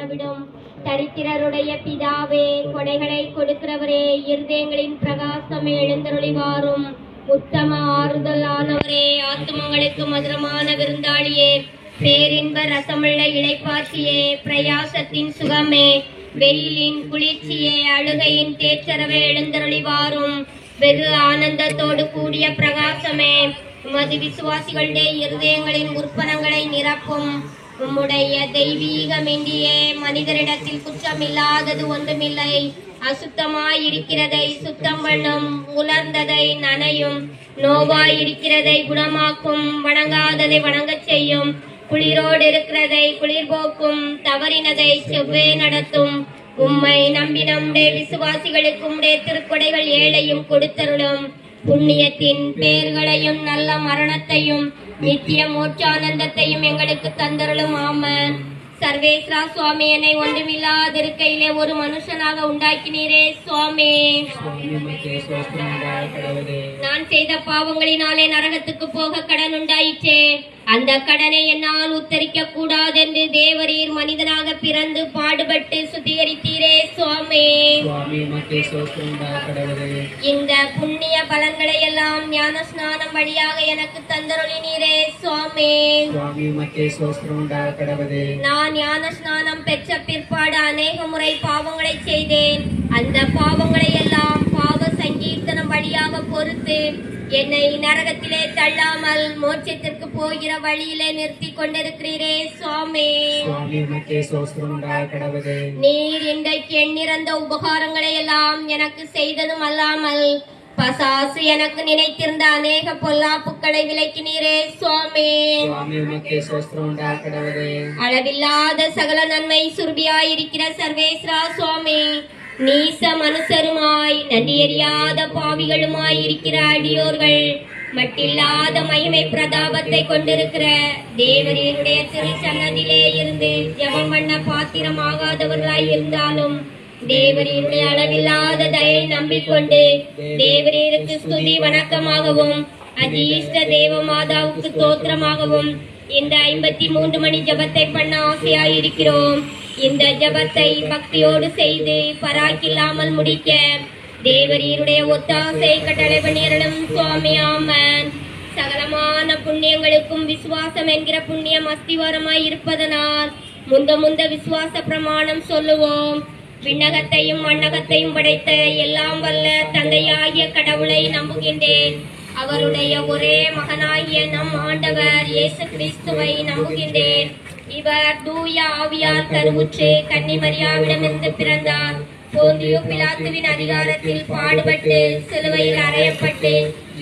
அளவிடும். தரித்திரருடைய பிதாவே, கொடைகளை கொடுக்கிறவரே, இருதயங்களின் பிரகாசமே, எழுந்தருளிவாரும். உத்தம ஆறுதலானவரே, ஆத்துமங்களுக்கு மதுரமான விருந்தாளியே, பேரின்ப ரசமுள்ள இளைப்பாற்றியே, பிரயாசத்தின் சுகமே, வெயிலின் குளிர்ச்சியே, அழுகையின் தேற்றரவே, எழுந்தருளிவாரும். வெகு ஆனந்தத்தோடு கூடிய பிரகாசமே, உமது விசுவாசிகளுடைய இருதயங்களின் உற்பனங்களை நிரப்பும். உம்முடைய தெய்வீகமின்றியே மனிதரிடத்தில் குற்றமில்லாதது ஒன்றுமில்லை. அசுத்தமாயிருக்கிறதை சுத்தம் பண்ணும், உலர்ந்ததை நனையும், நோவாயிருக்கிறதை குணமாக்கும், வணங்காததை வணங்கச் செய்யும், குளிரோடு இருக்கிறதை குளிர் போக்கும், தவறினதை செவ்வே நடத்தும். உம்மை நம்பி நம்முடைய விசுவாசிகளுக்கு உம்முடைய திருக்கொடைகள் ஏழையும் கொடுத்தருளும். புண்ணியத்தின் பேர்களையும் நல்ல மரணத்தையும் நித்திய மோட்சானந்தத்தையும் எங்களுக்கு தந்தருளும். ஆமென். சர்வேஸ்வரா சுவாமி, என்னை ஒன்றுமில்லாதிருக்கையிலே ஒரு மனுஷனாக உண்டாக்கினீரே சுவாமி. நான் செய்த பாவங்களினாலே நரகத்துக்கு போக கடன் உண்டாயிற்றே. அந்த கடனை என்னால் உத்தரிக்க கூடாதென்று தேவரீர் மனிதனாக பிறந்து பாடுபட்டு சுத்திகரித்தீரே சுவாமி. இந்த புண்ணிய பலன்களை எல்லாம் ஞான ஸ்நானம் வழியாக எனக்கு தந்தருளினீரே சுவாமி. நான் ஞான ஸ்நானம் பெற்ற பிற்பாடு அநேக முறை பாவங்களை செய்தேன். அந்த பாவங்களை எல்லாம் பாவ சங்கீர்த்தனம் வழியாக பொறுத்து என்னை நரகத்திலே தள்ளாமல் மோட்சத்திற்கு போகிற வழியிலே நிறுத்தி கொண்டிருக்கிறீரே சுவாமி. நீர் இன்றைக்கு எண்ணிறந்த உபகாரங்களை எல்லாம் எனக்கு செய்ததும் அல்லாமல் பசாசு எனக்கு நினைத்திருந்த அநேக பொல்லாப்புக்களை விலக்கினீரே சுவாமி. அளவில்லாத சகல நன்மை சுருபியாயிருக்கிற சர்வேஸ்வரா சுவாமி, நீச மனுஷருமாய் நன்றியறியாத பாவிகளுமாய் இருக்கிற அடியோர்கள் மட்டில்லாத மகிமை பிரதாபத்தை கொண்டிருக்கிற தேவரீருடைய திரு சன்னதியிலே இருந்து ஜெபம் பண்ண பாத்திரமாகாதவர்களாய் இருந்தாலும் தேவரீருடைய அளவில்லாத தயை நம்பிக்கொண்டு தேவரீருக்கு ஸ்துதி வணக்கமாகவும் அதிர்ஷ்ட தேவ மாதாவுக்கு தோத்திரமாகவும் இந்த 53 மணி ஜபத்தை பண்ண ஆசையாயிருக்கிறோம். இந்த ஜபத்தை பக்தியோடு செய்து பராக்கில்லாமல் முடிக்க தேவரீருடைய ஒத்தாசை கட்டளை பண்ணியருளும் சுவாமி. ஆமென். சகலமான புண்ணியங்களுக்கும் விசுவாசம் என்கிற புண்ணியம் அஸ்திவாரமாய் இருப்பதனால் முந்த விசுவாச பிரமாணம் சொல்லுவோம். விண்ணகத்தையும் மண்ணகத்தையும் படைத்த எல்லாம் வல்ல தந்தையாகிய கடவுளை நம்புகின்றேன். அவருடைய ஒரே மகனாகிய நம் ஆண்டவர் இயேசு கிறிஸ்துவை நம்புகின்றேன். இவர் தூய ஆவியால் கருவுற்று கன்னிமரியாவிடமிருந்து பிறந்தார். போந்தியு பிலாத்துவின் அதிகாரத்தில் பாடுபட்டு சிலுவையில் அறையப்பட்டு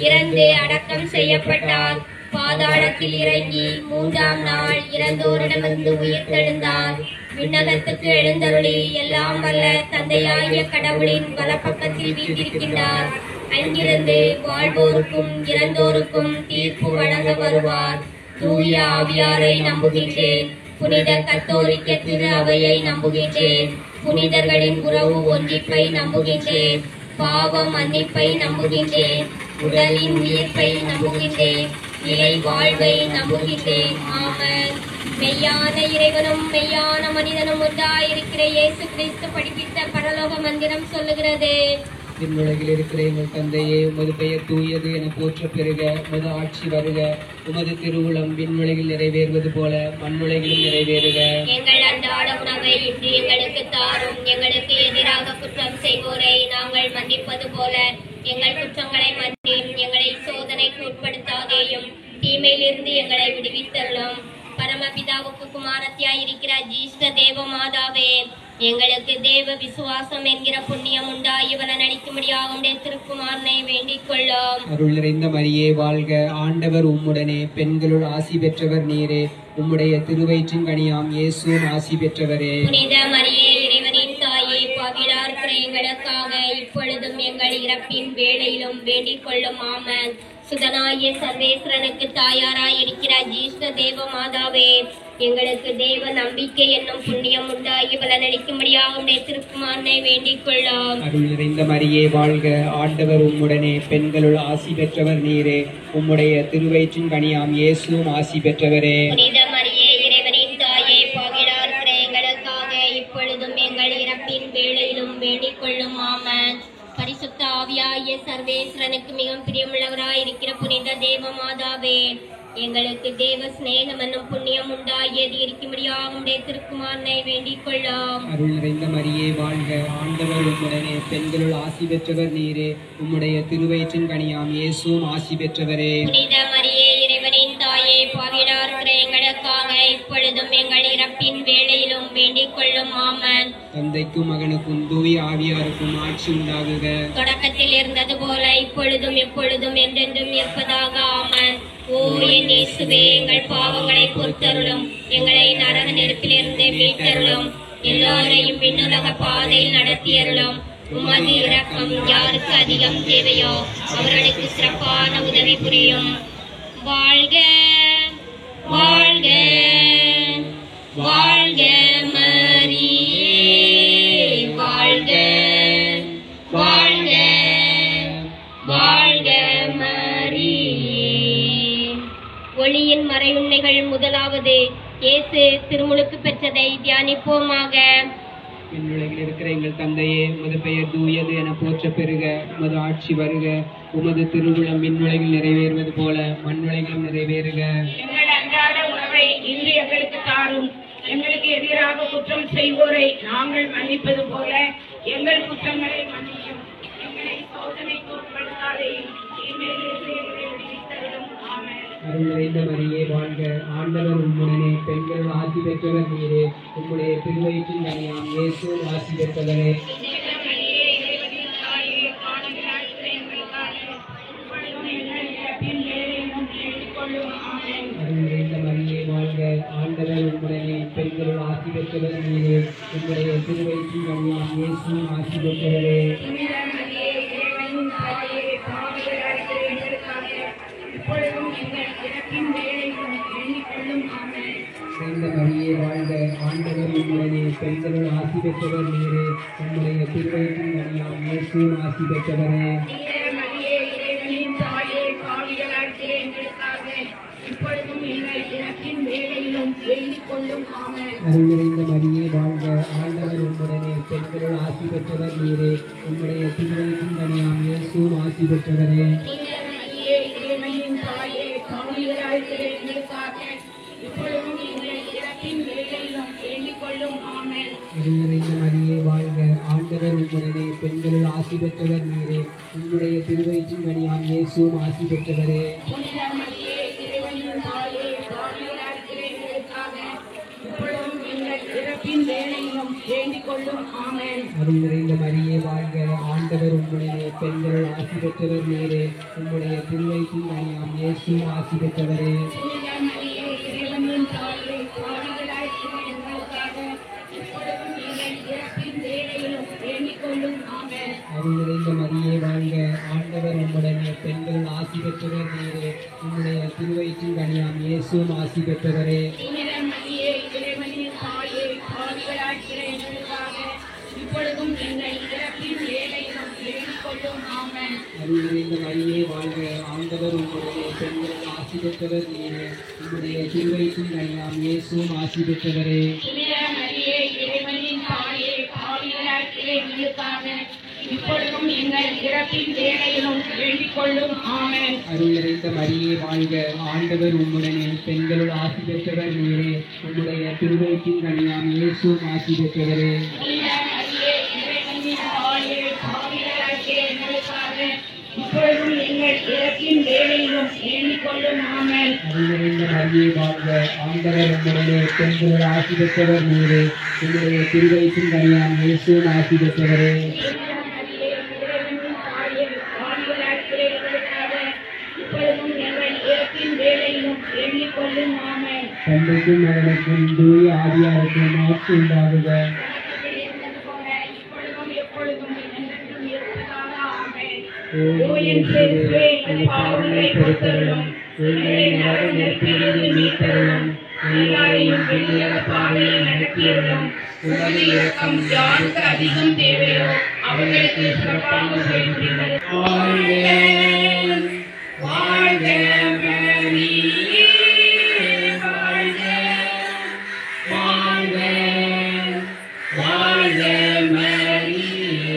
இறந்து அடக்கம் செய்யப்பட்டார். பாதாளத்தில் இறங்கி 3ஆம் நாள் இறந்தோரிடமிருந்து உயிர் தெழுந்தார். விண்ணகத்துக்கு எழுந்தருளி எல்லாம் வல்ல தந்தையாகிய கடவுளின் வலப்பக்கத்தில் வீற்றிருக்கின்றார். அங்கிருந்து வாழ்வோருக்கும் இறந்தோருக்கும் தீர்ப்பு வழங்க வருவார். தூய ஆவியாரை நம்புகின்றேன். புனித கத்தோலிக்க திரு அவையை நம்புகின்றேன். புனிதர்களின் உறவு ஒன்றிப்பை நம்புகின்றேன். பாவ மன்னிப்பை நம்புகின்றேன். உடலின் உயிர்ப்பை நம்புகின்றேன். இறை வாழ்வை நம்புகின்றேன். ஆமென். மெய்யான இறைவனும் மெய்யான மனிதனும் ஒன்றாயிருக்கிற இயேசு கிறிஸ்து படிப்பித்த பரலோக மந்திரம் சொல்லுகிறது: விண்ணுலகில் இருக்கிற எங்கள் தந்தையே, உமது பெயர் தூயது என போற்ற பெறுக. உமது ஆட்சி வருக. உமது திருவுளம் விண்ணுலகில் நிறைவேறுவது போல மண்ணுலகிலும் நிறைவேறுக. எங்கள் அன்றாட உணவை இன்று எங்களுக்கு தாரும். எங்களுக்கு எதிராக குற்றம் செய்வோரை நாங்கள் மன்னிப்பது போல எங்கள் குற்றங்களை மன்னியும். எங்களை சோதனைக்கு உட்படுத்தாதேயும், தீமையிலிருந்து எங்களை விடுவித்தருளும். பரமபிதாவுக்கு குமாரத்தியாய் இருக்கிற ஜீஷ்ட தேவ மாதாவே, எங்களுக்கு தேவ விசுவாசம் என்கிற புண்ணியம் உண்டாய் பலன் அளிக்கும்படியாக திருக்குமாரனை வேண்டிக் கொள்ளும். அருள் நிறைந்த மரியே வாழ்க. ஆண்டவர் உம்முடனே, பெண்களுள் ஆசி பெற்றவர் நீரே. உம்முடைய திருவயிற்றின் கனியாம் இயேசுவும் ஆசி பெற்றவரே. புனித மரியே, இறைவனின் தாயே, பாவிகளா இருக்கிற எங்களுக்காக இப்பொழுதும் எங்கள் இறப்பின் வேளையிலும் வேண்டிக் கொள்ளும். ஆமென். சுதனாய சர்வேஸ்வரனுக்கு தாயாராய் இருக்கிற ஜீஷ்ட தேவ மாதாவே, எங்களுக்கு தேவ நம்பிக்கை என்னும் புண்ணியம் உண்டாகி பலனளிக்கும்படியாக திருக்குமாரனை வேண்டிக் கொள்ளும். அருள் நிறைந்த மரியே வாழ்க. ஆண்டவர் உம்முடனே, பெண்களுள் ஆசி பெற்றவர் நீரே. உம்முடைய திருவயிற்றின் கனியாம் இயேசுவும் ஆசி பெற்றவரே. புனித மரியே, இறைவனின் தாயே, பாவிகளா இருக்கிற எங்களுக்காக வேண்டிக் கொள்ளும் ஆமென். பரிசுத்த ஆவியாகிய சர்வேஸ்வரனுக்கு மிகவும் பிரியமுள்ளவராய் இருக்கிற புனித தேவ மாதாவே, எங்களுக்கு தேவ சிநேகம் என்னும் புண்ணியம் உண்டாகியது இருக்கும்படியாக உடைய திருக்குமாரனை வேண்டிக் கொள்ளும். அருள் நிறைந்த மரியே வாழ்க, ஆண்டவர் உம்முடனே, பெண்களுள் ஆசி பெற்றவர் நீரே, உம்முடைய திருவயிற்றின் கனியாம் இயேசுவும் ஆசி பெற்றவரே. புனித மரியே, இறைவனின் தாயே, பாவிகளாய் இருக்கிற எங்களுக்காக இப்பொழுதும் எங்கள் இறப்பின் வேளையிலும் வேண்டிக் கொள்ளும் ஆமென். தந்தைக்கும் மகனுக்கும் தூய ஆவியாருக்கும் ஆட்சி உண்டாகுக. தொடக்கத்தில் இருந்தது போல இப்பொழுதும் எப்பொழுதும் என்றென்றும் இருப்பதாக ஆமென். ஓ என் இயேசுவே, எங்கள் பாவங்களை பொறுத்தருளும், எங்களை நரக நெருப்பிலிருந்து மீட்டருளும், எல்லோரையும் விண்ணுலக பாதையில் நடத்தியருளும். உமது இரக்கம் யாருக்கு அதிகம் தேவையோ அவர்களுக்கு சிறப்பான உதவி புரியும். வாழ்க வாழ்க வாழ்க மரியே, வாழ்க வாழ்க வாழ்க மரியே. ஒளியின் மறையுண்மைகள் முதலாவது இயேசு திருமுழுக்கு பெற்றதை தியானிப்போமாக. விண்ணுலகில் இருக்கிற எங்கள் தந்தையே, உமது பெயர் தூயது என போற்ற பெறுக. உமது ஆட்சி வருக. உமது திருவுளம் விண்ணுலகில் நிறைவேறுவது போல மண்ணுலகிலும் நிறைவேறுக. எங்கள் அன்றாட உணவை இன்று எங்களுக்கு தாரும். எங்களுக்கு எதிராக குற்றம் செய்வோரை நாங்கள் மன்னிப்பது போல எங்கள் குற்றங்களை மன்னியும். எங்களை சோதனைக்கு உட்படுத்தாதேயும், தீமையிலிருந்து எங்களை விடுவித்தருளும். ஆமென். அருள் நிறைந்த மரியே வாழ்க, ஆண்டவர் உம்முடனே, பெண்கள் ஆசி பெற்றவர் நீரே, உம்முடைய திருவயிற்றின் கனியாம் இயேசுவும் ஆசி பெற்றவரே. அருள் நிறைந்த மரியே வாழ்க, ஆண்டவர் உம்முடனே, பெண்கள் ஆசி பெற்றவர் நீரே, உம்முடைய திருவயிற்றின் கனியாம் இயேசுவும் ஆசி பெற்றவரே. நிறைந்த மரியே வாழ்க, ஆண்டவர் உம்முடனே, பெண்கள் ஆசி பெற்றவர் நீரே, உம்முடைய திருவயிற்றின் கனியாம் இயேசுவும் ஆசி பெற்றவரே. அருள் நிறைந்த மரியே வாழ்க, ஆண்டவர் உம்முடனே, பெண்கள் ஆசி பெற்றவர் நீரே, உம்முடைய திருவயிற்றின் கனியாம் இயேசுவும் ஆசி பெற்றவரே. அருள் நிறைந்த மரியே வாழ்க, ஆண்டவர் உம்முடனே, பெண்கள் ஆசி பெற்றவர் நீரே, உம்முடைய திருவயிற்றின் கனியாம் இயேசுவும் ஆசி பெற்றவரே. அருள் நிறைந்த மரியே வாழ்க, ஆண்டவர் உம்முடனே, பெண்கள் ஆசி பெற்றவர் நீரே, உம்முடைய திருவயிற்றின் கனியாம் இயேசுவும் ஆசி பெற்றவரே. அருள் நிறைந்த மரியே வாழ்க, ஆண்டவர் உம்முடனே, பெண்கள் ஆசி பெற்றவர் நீரே, உம்முடைய திருவயிற்றின் கனியாம் இயேசுவும் ஆசி பெற்றவரே. அருள் நிறைந்த மரியே வாழ்க, ஆண்டவர் உம்முடனே, பெண்கள் ஆசி பெற்றவர் நீரே, உம்முடைய திருவயிற்றின் கனியாம் இயேசுவும் ஆசி பெற்றவரே. இப்பொழுதும் எங்கள் இறப்பின் வேளையிலும் வேண்டிக் கொள்ளும். ஆமென். அருள் நிறைந்த மரியே வாழ்க, ஆண்டவர் உம்முடனே, பெண்களுள் ஆசி பெற்றவர் நீரே, உம்முடைய திருவயிற்றின் கனியாம் இயேசுவும் ஆசி பெற்றவரே. இப்பொழுதும் எங்கள் இறப்பின் வேளையிலும் வேண்டிக் கொள்ளும். ஆமென். அருள் நிறைந்த மரியே வாழ்க, ஆண்டவர் உம்முடனே, பெண்களுள் ஆசி பெற்றவர் நீரே, உம்முடைய திருவயிற்றின் கனியாம் இயேசுவும் ஆசி பெற்றவரே. தந்தைக்கும் மகனுக்கும் தூய ஆவியாருக்கும் ஆட்சி உண்டாகுக. ஓ என் இயேசுவே, என் பாவங்களை பொறுத்தருளும், எங்களை நரக நெருப்பிலிருந்து மீட்டருளும், எல்லாரையும் விண்ணுலக பாதையில் நடத்தியருளும். உமது இரக்கம் யாருக்கு அதிகம் தேவையோ அவர்களுக்கு சிறப்பான உதவி புரிந்தது. வாழ்க மரியே, வாழ்க வாழ்க வாழ்க மரியே.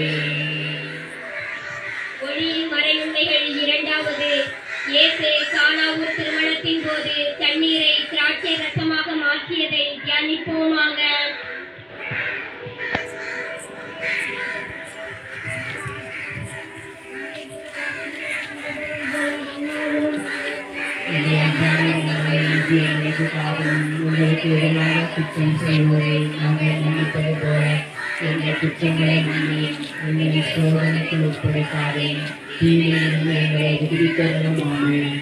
எங்களுக்கு எதிராக குற்றம் செய்வோரை நாங்கள் மன்னிப்பது போல எங்கள் குற்றங்களை மன்னியும். எங்களை சோதனைக்கு உட்படுத்தாதே, தீமையிலிருந்து எங்களை விடுவித்தருளும். ஆமென்.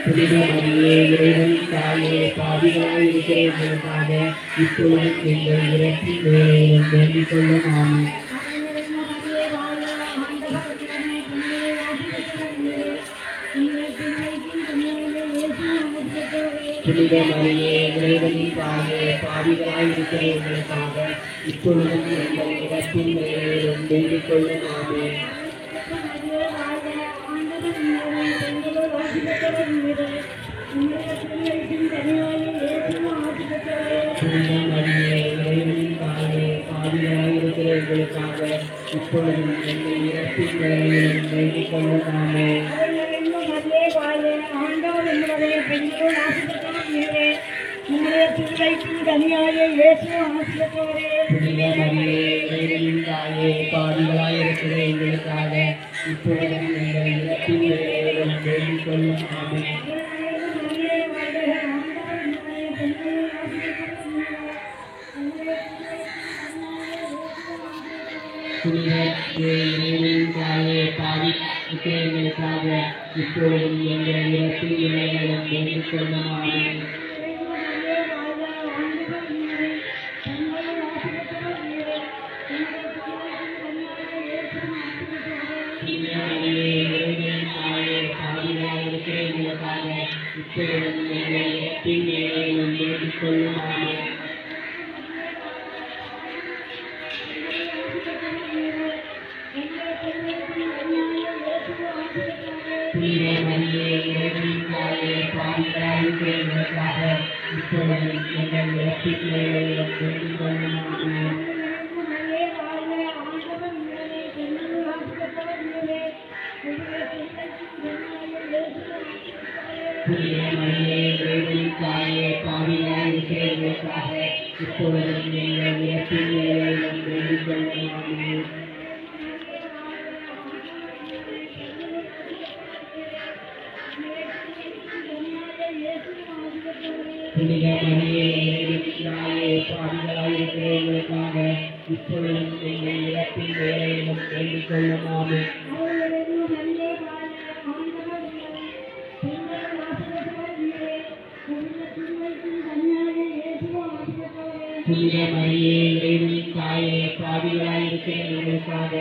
புனித மரியே, இறைவனின் தாயே, பாவிகளாய் இருக்கிற எங்களுக்காக இப்பொழுதும் எங்கள் இறப்பின் வேளையிலும் வேண்டிக் கொள்ளும். ஆமென். புனித மரியே, இறைவனின் தாயே, பாவிகளாய் இருக்கிற எங்களுக்காக இப்பொழுதும் எங்கள் இறப்பின் வேளையிலும் வேண்டிக் கொள்ளும். ஆமென். புனித மரியே, இறைவனின் தாயே, பாவிகளாய் இருக்கிற எங்களுக்காக இப்பொழுதும் எங்கள் இறப்பின் வேளையிலும் வேண்டிக் கொள்ளும். ஆமென். புனித மரியே, இறைவனின் தாயே, பாவிகளாய் இருக்கிற எங்களுக்காக இப்பொழுதும் எங்கள் இறப்பின் வேளையிலும் வேண்டிக் கொள்ளும். ஆமென். புனித இறைவனின் தாயே, பாவிகளுக்கு எங்களுக்காக இப்பொழுதும் எங்கள் இறப்பின் வேளையிலும் வேண்டிக் கொள்ளும். ஆமென். இப்பொழுதும் எங்கள் இறப்பின் வேளையிலும் வேண்டிக் கொள்ளும். ஆமென். புனித மரியே, இறைவனின் தாயே, பாவிகளாய் இருக்கிற எங்களுக்காக இப்பொழுதும் எங்கள் இறப்பின் வேளையிலும் வேண்டிக் கொள்ளும். ஆமென். புனித மரியே, இறைவனின் தாயே, பாவிகளாய் இருக்கிற எங்களுக்காக இப்பொழுதும் எங்கள் இறப்பின் வேளையிலும் வேண்டிக் கொள்ளும். ஆமென். புனித மரியே, இறைவனின் தாயே, பாவிகளாய் இருக்கிற எங்களுக்காக இப்பொழுதும் எங்கள் இறப்பின் வேளையிலும் வேண்டிக் கொள்ளும். ஆமென். புனித மரியே, இறைவனின் தாயே, பாவிகளாய் இருக்கிற எங்களுக்காக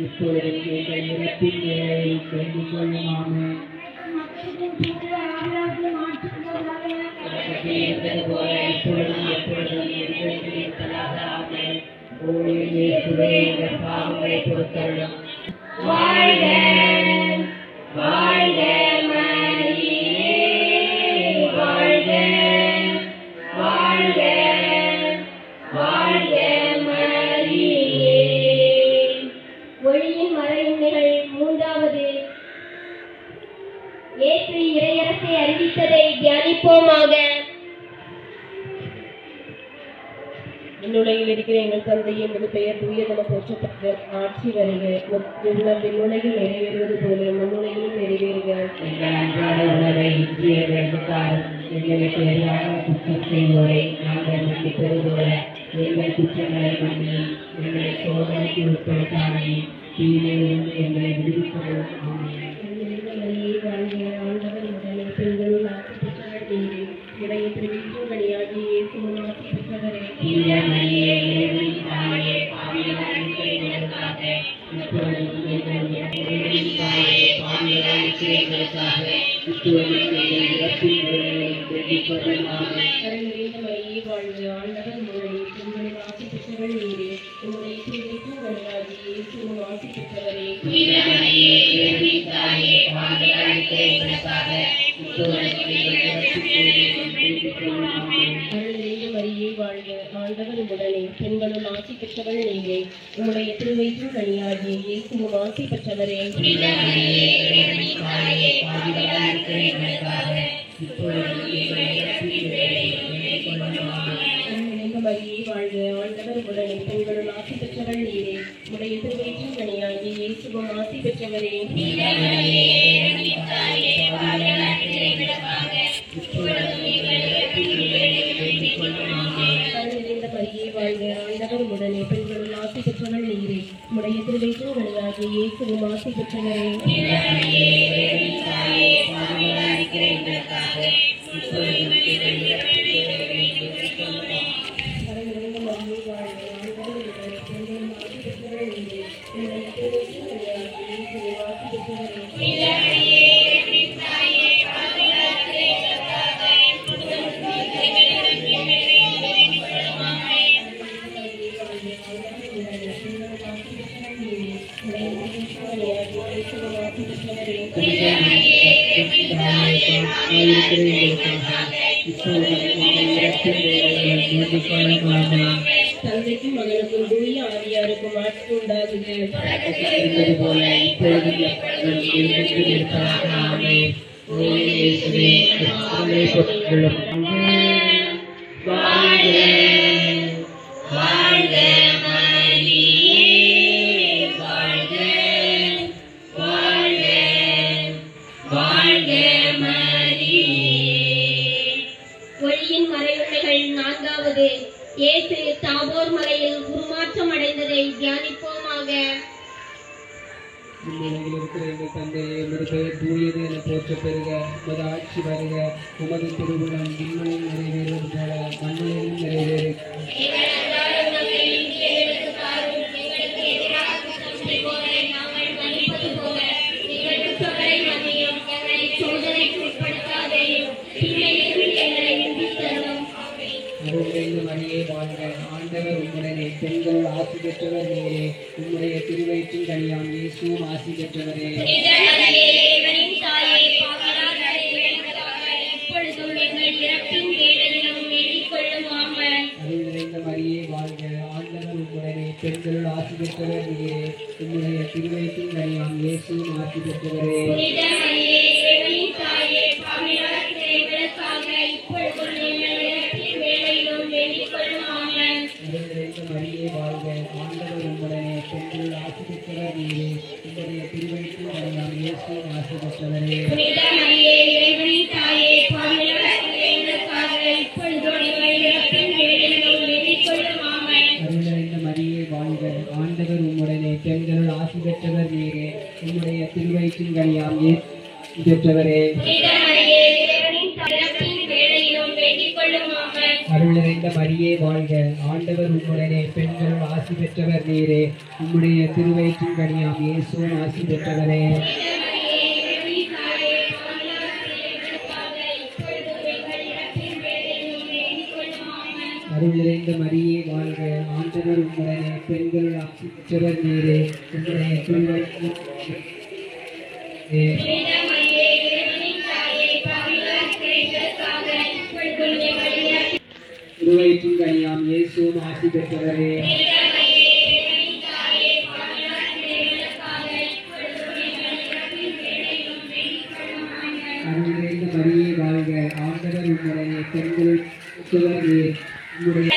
இப்பொழுதும் எங்கள் இறப்பின் வேளையிலும் வேண்டிக் கொள்ளும். ஆமென். போல இப்பொழுதும் எப்பொழுதும் இருப்பதாக. ஆமென். ஓ இயேசுவே, எங்கள் பாவங்களை பொறுத்தருளும். வாழ்க வாழ்க மரியே, வாழ்க வாழ்க வாழ்க மரியே. ஒளியின் மறையுண்மைகள் மூன்றாவது. இயேசு இறையரசை அறிவித்ததை தியானிப்போமாக. விண்ணுலகில் இருக்கிற எங்கள் தந்தையே, உமது பெயர் தூயதென போற்றப்பட்ட ஆட்சி வருக. உமது விண்ணுலகில் நிறைவேறுவது போல மண்ணுலகிலும் நிறைவேறுக. எங்கள் அன்றாட உணவை இன்று எங்களுக்கு தாரும். எங்களுக்கு எதிராக குற்றம் செய்வோரை நாங்கள் மன்னிப்பது போல எங்கள் குற்றங்களை மன்னியும். எங்களை சோதனைக்கு உட்படுத்தாதே, தீமையிலிருந்து எங்களை விடுவித்தருளும். ஆமென். பெண்களுள் ஆசி பெற்றவர் நீரே. உடைய திருவீற்றும் கனியாகிய இயேசுவும் ஆசி பெற்றவரே. புனித மரியே, இறைவனின் தாயே, பாவிகளாய் இருக்கிற எங்களுக்காக இப்பொழுதும் எங்கள் இறைவனின் தாயே, பாவிகளாய் இருக்கிற எங்களுக்காக இப்பொழுதும் எங்கள் இறப்பின் வேளையிலும் வேண்டிக் கொள்ளும். ஆமென். கருணை நிறைந்த மரியே, வாழ்க. ஆண்டவர் உம்முடனே. பெண்களுள் ஆசி பெற்றவர் நீரே. உம்முடைய திருவீற்றும் கனியாகிய இயேசுவும் ஆசி பெற்றவரே. புனித மரியே, இறைவனின் தாயே, பாவிகளாய் இருக்கிற எங்களுக்காக இப்பொழுதும் எங்கள் இறப்பின் வேளையிலும் வேண்டிக் கொள்ளும். ஆமென். கருணை நிறைந்த மரியே, வாழ்க. ஆண்டவர் உம்முடனே. பெண்களுள் ஆசி பெற்றவர் நீரே. உம்முடைய திருவயிற்றின் கனியாகிய இயேசுவும் ஆசி பெற்றவரே. புனித மரியே, இறைவனின் தாயே, பாவிகளாய் இருக்கிற எங்களுக்காக இப்பொழுதும் எங்கள் இறப்பின் வேளையிலும் வேண்டிக் கொள்ளும். ஆமென். மரியே, வாழ்க. ஆண்டவர் உடனே. பெண்களுள் ஆசி பெற்றவள் நீரே. உடைய திருவயிற்றின் கனியாகிய இயேசுவும் ஆசி பெற்றவரே. தந்தைக்கும் மகனுக்கும் தூய ஆவியாருக்கும் ஆட்சி உண்டாகுக. போல இப்பொழுதும் ஒளியின் மறைவுரைகள் 4வது. இயேசு தாபோர் மலையில் உருமாற்றம் அடைந்ததை தியானிப்போமாக. இருக்கிற எங்கள் தந்தையே, உமது பெயர் தூயது என போற்ற பெறுக. உமது ஆட்சி வருக. உமது திருவுளம் விண்ணில் நிறைவேறுவது போல மண்ணிலும் நிறைவேறு. மரியே வாழ்க, ஆண்டவர் உம்முடனே, பெண்கள் ஆசி பெற்றவர் நீரே, உம்முடைய திருவயிற்றின் கனியாம் இயேசுவும் ஆசி பெற்றவரே. அருள் நிறைந்த மரியே வாழ்க, ஆண்டவர் உம்முடனே, பெண்கள் ஆசி பெற்றவர் நீரே, உம்முடைய திருவயிற்றின் கனியாம் இயேசுவும் ஆசி பெற்றவரே. மரியே வாழ்க, ஆண்டவர் உம்முடனே, பெண்கள் ஆசி பெற்றவர் நீரே, உம்முடைய திருவயிற்றின் கனியாம் இயேசுவும் ஆசி பெற்றவரே. அருள்நிறைந்த மரியே வாழ்க, ஆண்டவர் உம்முடனே, பெண்கள் ஆசி பெற்றவர் நீரே, உம்முடைய திருவயிற்றின் கனியாம் இயேசு பெற்றவரே. அருள் நிறைந்த மரியே வாழ்க, ஆண்டவர் உம்முடனே, பெண்கள் ஆசி பெற்றவர் நீரே, உம்முடைய திருவயிற்றின் கனியாம் இயேசுவும் ஆசி பெற்றவரே. அருள் நிறைந்த மரியே வாழ்க, ஆண்டவர் உம்முடனே, பெண்கள் ஆசி பெற்றவர் நீரே, உம்முடைய திருவயிற்றின் திருவயிற்றின் கனியாம் இயேசுவும் ஆசி பெற்றவரே. அருள் நிறைந்த மரியே வாழ்க, ஆண்டவர் உம்முடனே, பெண்கள் பெற்றவர் நீர், உம்முடைய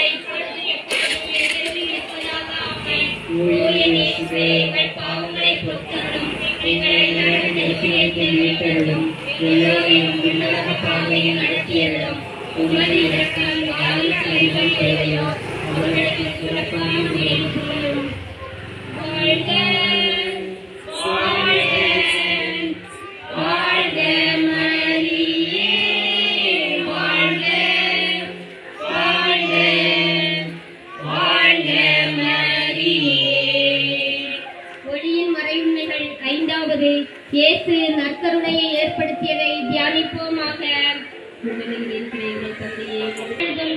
இயேசு நற்கருணையை ஏற்படுத்தியதை தியானிப்போமாக.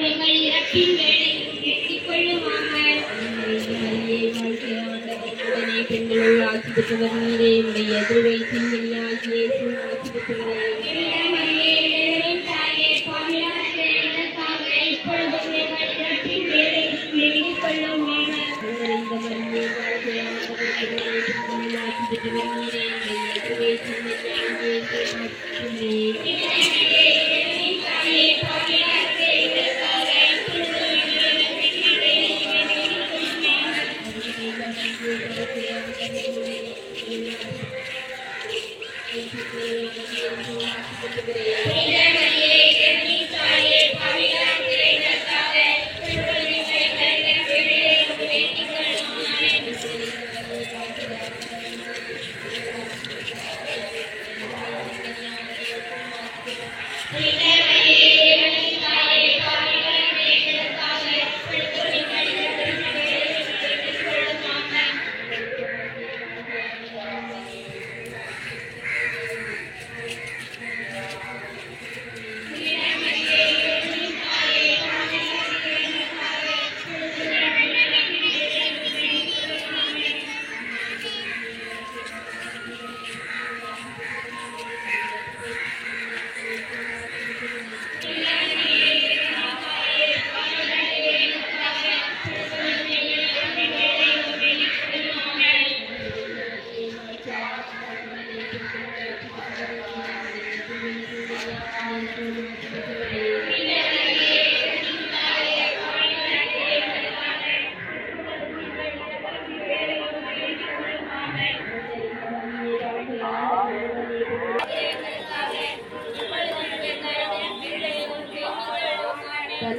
எங்கள் இறப்பின் வேளையில் கொள்ளுமாக. பெண்களுள் ஆசி பெற்றவர் நீரே, உடைய திருவயிற்றின் கனியாம் இயேசுவும் ஆசி பெற்றவரே.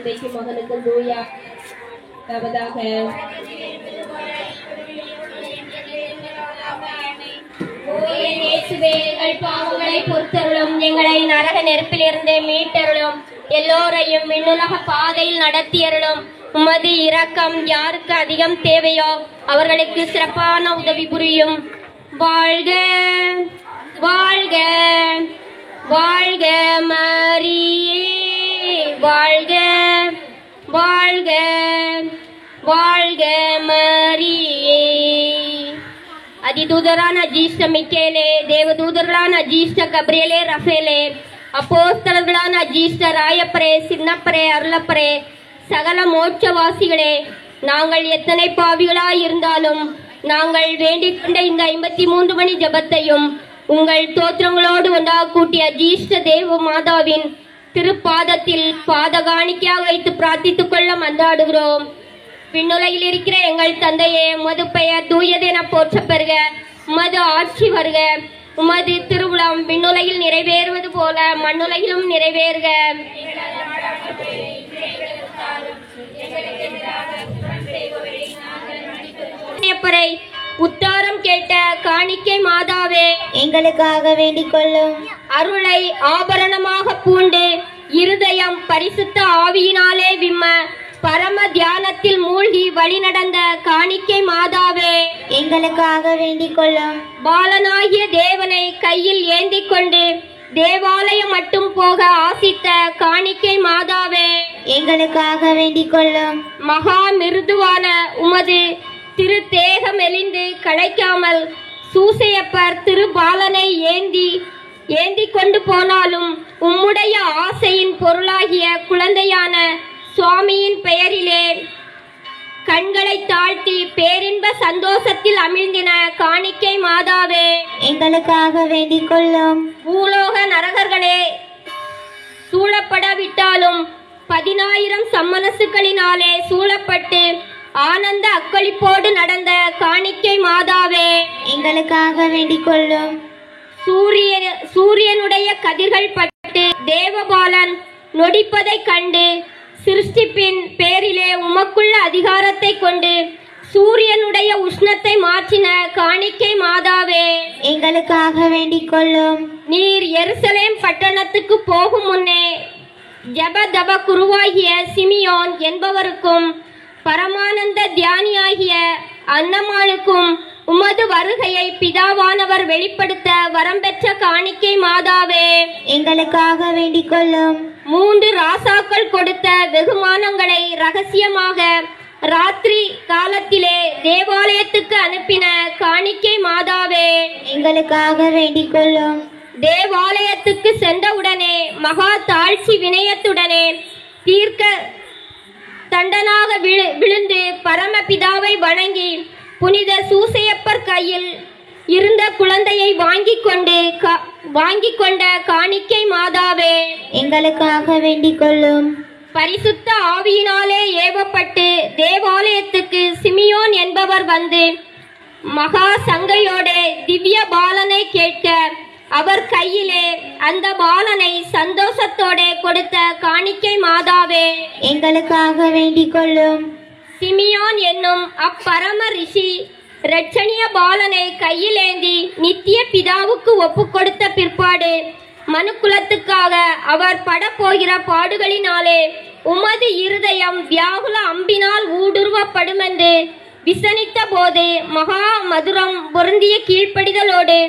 தந்தைக்கும் மகனுக்கும் தூயா தவதாக. எங்கள் பாவங்களை பொறுத்தருளும், எங்களை நரக நெருப்பிலிருந்து மீட்டருளும், எல்லோரையும் விண்ணுலக பாதையில் நடத்தியருளும். உமது இரக்கம் யாருக்கு அதிகம் தேவையோ அவர்களுக்கு சிறப்பான உதவி புரியும். வாழ்க வாழ்க வாழ்க மரியே, வாழ்க வாழ்க வாழ்க மரியே. அதிதூதரான ஜீஷ்ட மிக்கேலே, தேவதூதர்களான ஜீஷ்ட கப்ரியலே, ரஃபேலே, அப்போஸ்தலர்களான ஜீஷ்ட ராயப்பரே, சின்னப்பரே, அருளப்பரே, சகல மோட்சவாசிகளே, நாங்கள் எத்தனை பாவிகளாய் இருந்தாலும் நாங்கள் வேண்டிக் கொண்ட இந்த 53 மணி ஜபத்தையும் உங்கள் தோற்றங்களோடு ஒன்றாக கூட்டிய ஜீஷ்ட தேவ மாதாவின் திருப்பாதத்தில் பாதகாணிக்கையாக வைத்து பிரார்த்தித்துக் கொள்ள மன்றாடுகிறோம். விண்ணுலகில் இருக்கிற எங்கள் தந்தையே, உமது பெயர் தூயதென போற்ற பெறுக, உமது ஆட்சி வருக, உமது திருவுளம் விண்ணுலகில் நிறைவேறுவது போல மண்ணுலகிலும் நிறைவேறுக. உத்தாரம் கேட்ட காணிக்கை மாதாவே, எங்களுக்காக வேண்டிக் கொள்ளும். அருளை ஆபரணமாக பூண்டு இருதயம் பரிசுத்த ஆவியினாலே விம்ம பரம தியானத்தில் மூழ்கி வழி நடந்த காணிக்கை மாதாவே, எங்களுக்காக வேண்டிக் கொள்ளும். பாலனாகிய தேவனை கையில் ஏந்தி கொண்டு தேவாலயம் மட்டும் போக ஆசித்த காணிக்கை மாதாவே, எங்களுக்காக வேண்டிக் கொள்ளும். மகா மிருதுவான உமது திரு தேகம் எலிந்து களைக்காமல் சூசையப்பர் திரு பாலனை ஏந்தி கொண்டு போனாலும் உம்முடைய ஆசையின் பொருளாகிய குழந்தையான சுவாமியின் பெயரிலே கண்களை தாழ்த்தி பேரின்ப சந்தோஷத்தில் அமிழ்ந்தின காணிக்கை மாதாவே, எங்களுக்காக வேண்டிக் கொள்ளும். பூலோக நரகர்களே சூழப்படாவிட்டாலும் 10,000 சம்மனசுகளினாலே சூழப்பட்டு ஆனந்த அக்களிப்போடு நடந்த காணிக்கை மாதாவே, எங்களுக்காக வேண்டிக் கொள்ளும். சூரியனுடைய கதிர்கள் பட்டு தேவபாலன் நொடிப்பதைக் கண்டு சிருஷ்டிப்பின் பேரிலே உமக்குள்ள அதிகாரத்தை கொண்டு சூரியனுடைய உஷ்ணத்தை மாற்றின காணிக்கை மாதாவே, எங்களுக்காக வேண்டிக் கொள்ளும். நீர் எருசலேம் பட்டணத்துக்கு போகும் முன்னே ஜபதப குருவாகிய சிமியோன் என்பவருக்கும் பரமானந்த தியானியாகிய அன்னமாளுக்கும் உமது வருகையை பிதாவானவர் வெளிப்படுத்த வரம் பெற்ற காணிக்கை மாதாவே, எங்களுக்காக வேண்டிக் கொள்ளும். 3 ராசாக்கள் கொடுத்த வெகுமானங்களை ரகசியமாக ராத்திரி காலத்திலே தேவாலயத்துக்கு அனுப்பின காணிக்கை மாதாவே, எங்களுக்காக வேண்டிக் கொள்ளும். தேவாலயத்துக்கு சென்றவுடனே மகா தாழ்ச்சி வினயத்துடனே தீர்க்க தண்டனாக விழுந்து பரமபிதாவை வணங்கி புனித சூசையப்பர் கையில் இருந்த குழந்தையை வாங்கிக் கொண்ட காணிக்கை மாதாவே, எங்களுக்காக வேண்டிக் கொள்ளும். பரிசுத்த ஆவியினாலே ஏவப்பட்டு தேவாலயத்துக்கு சிமியோன் என்பவர் வந்து மகா சங்கையோட திவ்ய பாலனை கேட்க அவர் கையிலே அந்த பாலனை சந்தோஷத்தோட கொடுத்த காணிக்கை மாதாவே, எங்களுக்காக வேண்டிக் கொள்ளும். சிமியோன் என்னும் அப்பரம ரிஷி இரட்சணிய பாலனை கையிலேந்தி நித்திய பிதாவுக்கு ஒப்பு கொடுத்த பிற்பாடு மனுக்குலத்துக்காக அவர் படப்போகிற பாடுகளினாலே உமது இருதயம் வியாகுல அம்பினால் ஊடுருவப்படுமென்று விசனித்த போது மகா மதுரம் பொருந்திய கீழ்ப்படிதலோடு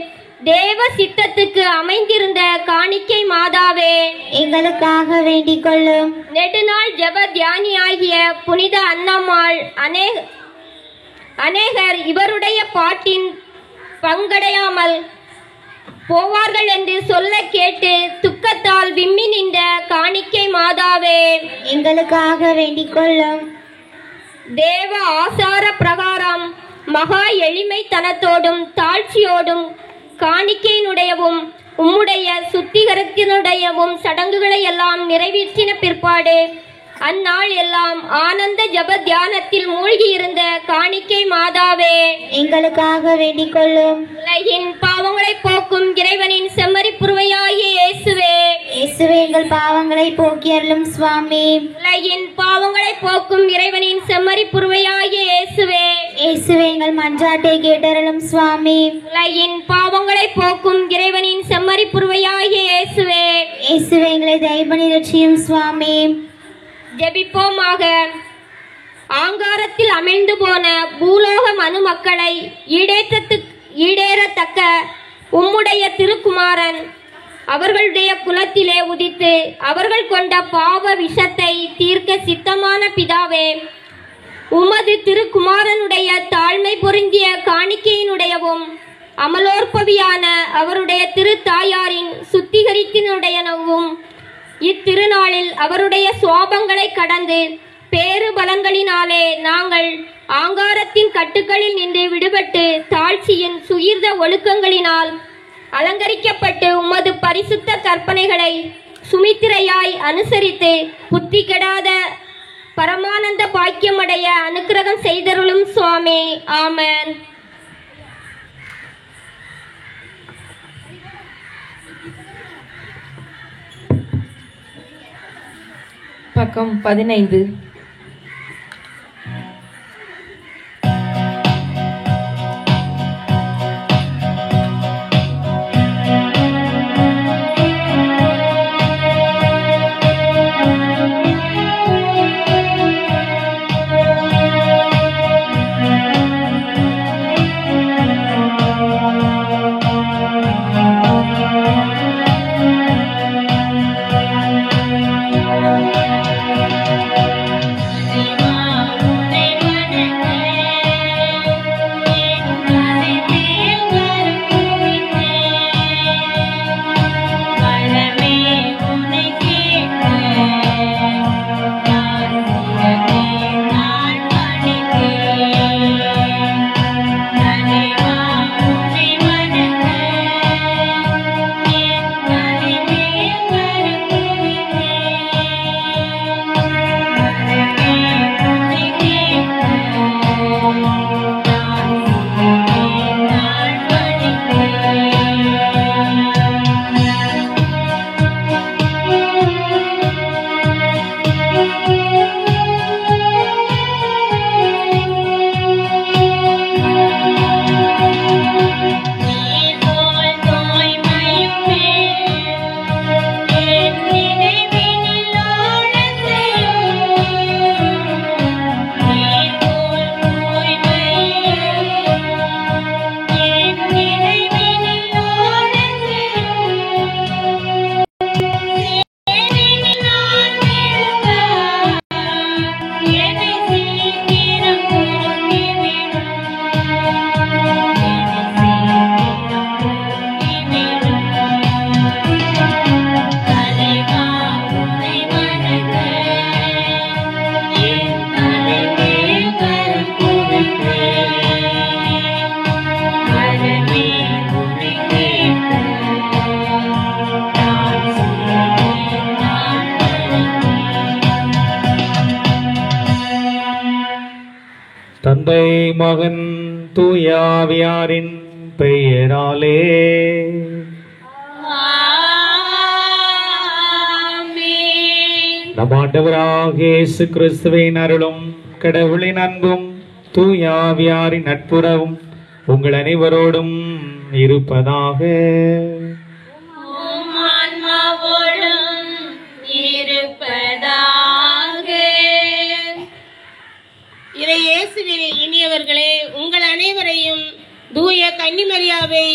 தேவ சித்தத்துக்கு அமைந்திருந்த காணிக்கை மாதாவே, எங்களுக்காக வேண்டிக் கொள்ளும். நெடுநாள் ஜப தியானியாகிய புனித அன்னம்மாள் அநேகர் இவருடைய பாட்டின் பங்கடையாமல் போவார்கள் என்று சொல்ல கேட்டு துக்கத்தால் விம்மி நின்ற காணிக்கை மாதாவே, எங்களுக்காக வேண்டிக் கொள்ளும். தேவ ஆசார பிரகாரம் மகா எளிமைத்தனத்தோடும் தாழ்ச்சியோடும் காணிக்கையினுடையவும் உம்முடைய சுத்திகரத்தினுடையவும் சடங்குகளை எல்லாம் நிறைவேற்றின பிற்பாடு அந்நாள் எல்லாம் ஆனந்த ஜப தியானத்தில் மூழ்கி இருந்த காணிக்கை மாதாவே, எங்களுக்காக வேண்டிக் கொள்ளும். உலகின் பாவங்களை போக்கும் இறைவனின் செம்மறி புருவையாகிய இயேசுவே, இயேசுவே எங்கள் பாவங்களை போக்கி அருளும் சுவாமி. உலகின் பாவங்களை போக்கும் இறைவனின் செம்மறி புருவையாகிய இயேசுவே, இயேசுவே எங்கள் மன்றாட்டை கேட்டருளும் சுவாமி. உலகின் பாவங்களை போக்கும் இறைவனின் செம்மறி புருவையாகிய இயேசுவே, இயேசுவே எங்களை தயபணி ரட்சியும் சுவாமி. ஜெபிப்போமாக. ஆங்காரத்தில் அமிழ்ந்து போன பூலோக மனு மக்களை ஈடேறத்தக்க உம்முடைய திருக்குமாரன் அவர்களுடைய குலத்திலே உதித்து அவர்கள் கொண்ட பாவ விஷத்தை தீர்க்க சித்தமான பிதாவே, உமது திருக்குமாரனுடைய தாழ்மை பொருந்திய காணிக்கையினுடையவும் அமலோற்பவியான அவருடைய திருத்தாயாரின் சுத்திகரித்தினுடையனவும் இத்திருநாளில் அவருடைய சுவாபங்களை கடந்து பேறு பலன்களினாலே நாங்கள் ஆங்காரத்தின் கட்டுக்களில் நின்று விடுபட்டு தாழ்ச்சியின் சுகீர்த ஒழுக்கங்களினால் அலங்கரிக்கப்பட்டு உமது பரிசுத்த கற்பனைகளை சுமித்திரையாய் அனுசரித்து புத்தி கெடாத பரமானந்த பாக்கியமடைய அனுக்கிரகம் செய்தருளும் சுவாமி. ஆமென். பக்கம் 15. தந்தை மகன் தூயாவியாரின் பெயராலே நம் ஆண்டவராகிய இயேசு கிறிஸ்துவின் அருளும் கடவுளின் அன்பும் தூயாவியாரின் நட்புறவும் உங்கள் அனைவரோடும் இருப்பதாக. இயேசுவில் இனியவர்களே, உங்கள் அனைவரையும் தூய கன்னிமரியாவை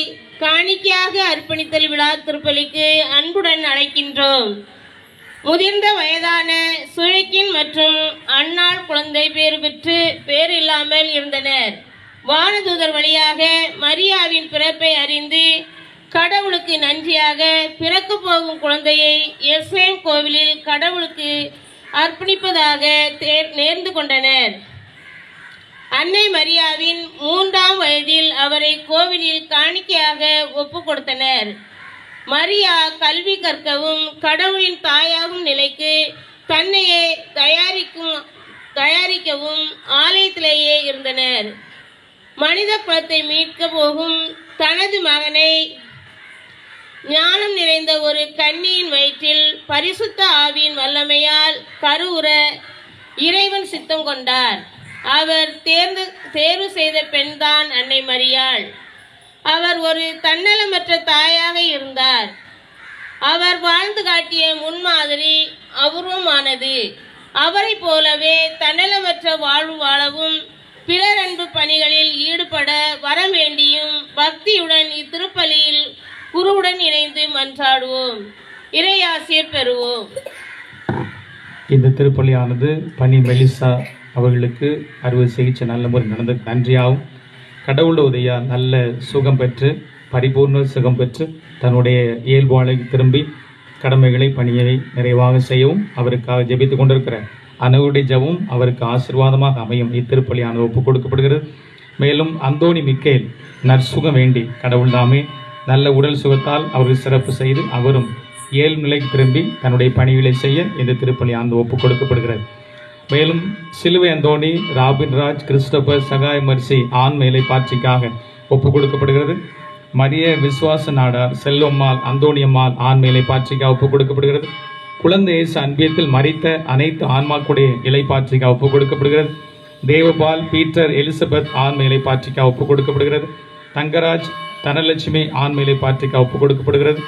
காணிக்கையாக அர்ப்பணித்தல் விழா திருப்பலிக்கு அன்புடன் அழைக்கின்றோம். முதிர்ந்த வயதான சுழைக்கின் மற்றும் அன்னாள் குழந்தை பேறு பெற்று பேர் இல்லாமல் இருந்தனர். வானதூதர் வழியாக மரியாவின் பிறப்பை அறிந்து கடவுளுக்கு நன்றியாக பிறக்க போகும் குழந்தையை எஸ்ரேம் கோவிலில் கடவுளுக்கு அர்ப்பணிப்பதாக நேர்ந்து கொண்டனர். அன்னை மரியாவின் 3ஆம் வயதில் அவரை கோவிலில் காணிக்கையாக ஒப்பு கொடுத்தனர். மரியா கல்வி கற்கவும் கடவுளின் தாயாகும் நிலைக்கு தன்னையே தயாரிக்கவும் ஆலயத்திலேயே இருந்தனர். மனித குலத்தை மீட்க போகும் தனது மகனை ஞானம் நிறைந்த ஒரு கன்னியின் வயிற்றில் பரிசுத்த ஆவியின் வல்லமையால் கருவுற இறைவன் சித்தம் கொண்டார். அவர் தேர்வு செய்த பெண்தான் அன்னை மரியாள். அவர் ஒரு தன்னலமற்ற தாயாக இருந்தார். அவர் வாழ்ந்து காட்டிய முன்மாதிரி அபூர்வமானது. அவரை போலவே தன்னலமற்ற வாழ்வு வாழவும் பிறர் அன்பு பணிகளில் ஈடுபட வரம் வேண்டியும் பக்தியுடன் இத்திருப்பலியில் குருவுடன் இணைந்து மன்றாடுவோம். இறையாசிர் பெறுவோம். இந்த திருப்பலியானது பனி மெலிசா அவர்களுக்கு அறுவை சிகிச்சை நல்ல முறை நடந்த நன்றியாகவும் கடவுள் உதவியா நல்ல சுகம் பெற்று பரிபூர்ண சுகம் பெற்று தன்னுடைய இயல்பாளை திரும்பி கடமைகளை பணியை நிறைவாக செய்யவும் அவருக்காக ஜெபித்து கொண்டிருக்கிற அனைவருடைய ஜெபமும் அவருக்கு ஆசீர்வாதமாக அமையும். இத்திருப்பலியானது ஒப்புக் கொடுக்கப்படுகிறது. மேலும் அந்தோணி மிக்கேல் நற்சுகம் வேண்டி கடவுள் தாமே நல்ல உடல் சுகத்தால் அவருக்கு சிறப்பு செய்து அவரும் இயல்பு நிலைக்கு திரும்பி தன்னுடைய பணிகளை செய்ய இந்த திருப்பலியானது ஒப்புக் கொடுக்கப்படுகிறது. மேலும் சிலுவை அந்தோணி, ராபின்ராஜ், கிறிஸ்டோபர், சகாய் மர்சி ஆண்மையிலை பாட்சிக்காக ஒப்புக் கொடுக்கப்படுகிறது. மரிய விசுவாச நாடார், செல்வம்மாள், அந்தோணியம்மாள் ஆண்மையிலை பாட்சிக்காக ஒப்புக் கொடுக்கப்படுகிறது. குழந்தை இயேசு அன்பியத்தில் மரித்த அனைத்து ஆன்மாக்குடைய இலைப்பாட்சிக்காக ஒப்புக் கொடுக்கப்படுகிறது. தேவபால், பீட்டர், எலிசபெத் ஆண்மையிலை பாட்சிக்காக ஒப்புக் கொடுக்கப்படுகிறது. தங்கராஜ், தனலட்சுமி ஆண்மையிலை பாட்சிக்காக ஒப்புக் கொடுக்கப்படுகிறது.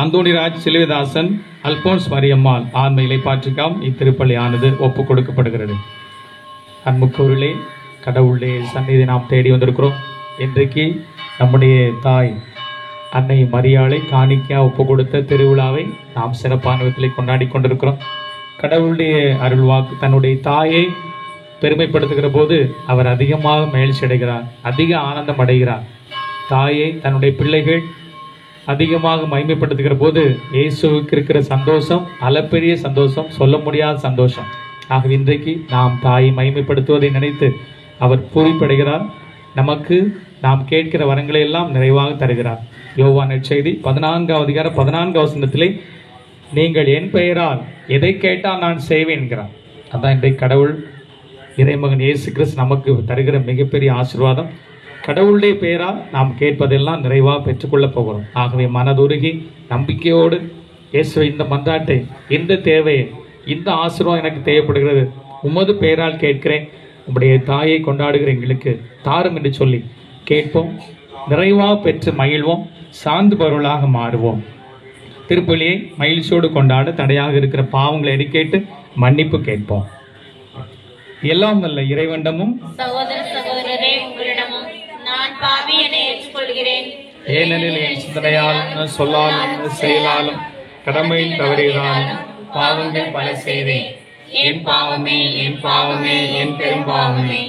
அந்தோணிராஜ், சிலுவைதாசன், அல்போன்ஸ் மரியம்மாள் ஆண்மையிலை பாட்சிக்காகவும் இத்திருப்பலியானது ஒப்புக் கொடுக்கப்படுகிறது. அன்புக்குரியவர்களே, கடவுளுடைய சந்நிதி நாம் தேடி வந்திருக்கிறோம். இன்றைக்கு நம்முடைய தாய் அன்னை மரியாளை காணிக்கையா ஒப்புக் கொடுத்த திருவிழாவை நாம் சிறப்பான விதத்தில் கொண்டாடி கொண்டிருக்கிறோம். கடவுளுடைய அருள்வாக்கு தன்னுடைய தாயை பெருமைப்படுத்துகிற போது அவர் அதிகமாக மகிழ்ச்சி அடைகிறார், அதிக ஆனந்தம் அடைகிறார். தாயை தன்னுடைய பிள்ளைகள் அதிகமாக மகிமைப்படுத்துகிற போது இயேசுவுக்கு இருக்கிற சந்தோஷம் அளப்பெரிய சந்தோஷம், சொல்ல முடியாத சந்தோஷம். ஆக இன்றைக்கு நாம் தாயை மகிமைப்படுத்துவதை நினைத்து அவர் பூரிப்படைகிறார். நமக்கு நாம் கேட்கிற வரங்களை எல்லாம் நிறைவாக தருகிறார். யோவான் நற்செய்தி 14வது அதிகாரம் 14வது வசனத்திலே நீங்கள் என் பெயரால் எதை கேட்டால் நான் செய்வேன் என்கிறார். அதான் இன்றைக்கு கடவுள் இறைமகன் இயேசு கிறிஸ்து நமக்கு தருகிற மிகப்பெரிய ஆசீர்வாதம். கடவுளுடைய பெயரால் நாம் கேட்பதெல்லாம் நிறைவாக பெற்றுக்கொள்ளப் போகிறோம். ஆகவே மனதுருகி நம்பிக்கையோடு இயேசுவை இந்த மன்றாட்டை, இந்த தேவையை, இந்த ஆசீர்வாதம் எனக்கு தேவைப்படுகிறது, உமது பெயரால் கேட்கிறேன், உம்முடைய தாயை கொண்டாடுகிற எங்களுக்கு தாரும் என்று சொல்லி கேட்போம். நிறைவாக பெற்று மகிழ்வோம், சார்ந்து பொருளாக மாறுவோம். திருப்பலியை மகிழ்ச்சியோடு கொண்டாட தடையாக இருக்கிற பாவங்களை அறிக்கையிட்டு மன்னிப்பு கேட்போம். எல்லாம் வல்ல இறைவனிடமும் சகோதர சகோதரரே உங்களிடமும் நான் பாவியனை ஏற்றுக்கொள்கிறேன். ஏனெனில் என் சிந்தனையாலும் சொல்லாலும் செயலாலும் கடமையில் தவறுகிறாலும் பாவங்கள் பல செய்தேன். என் பாவமே, என் பாவமே, என் பெரும் பாவமே.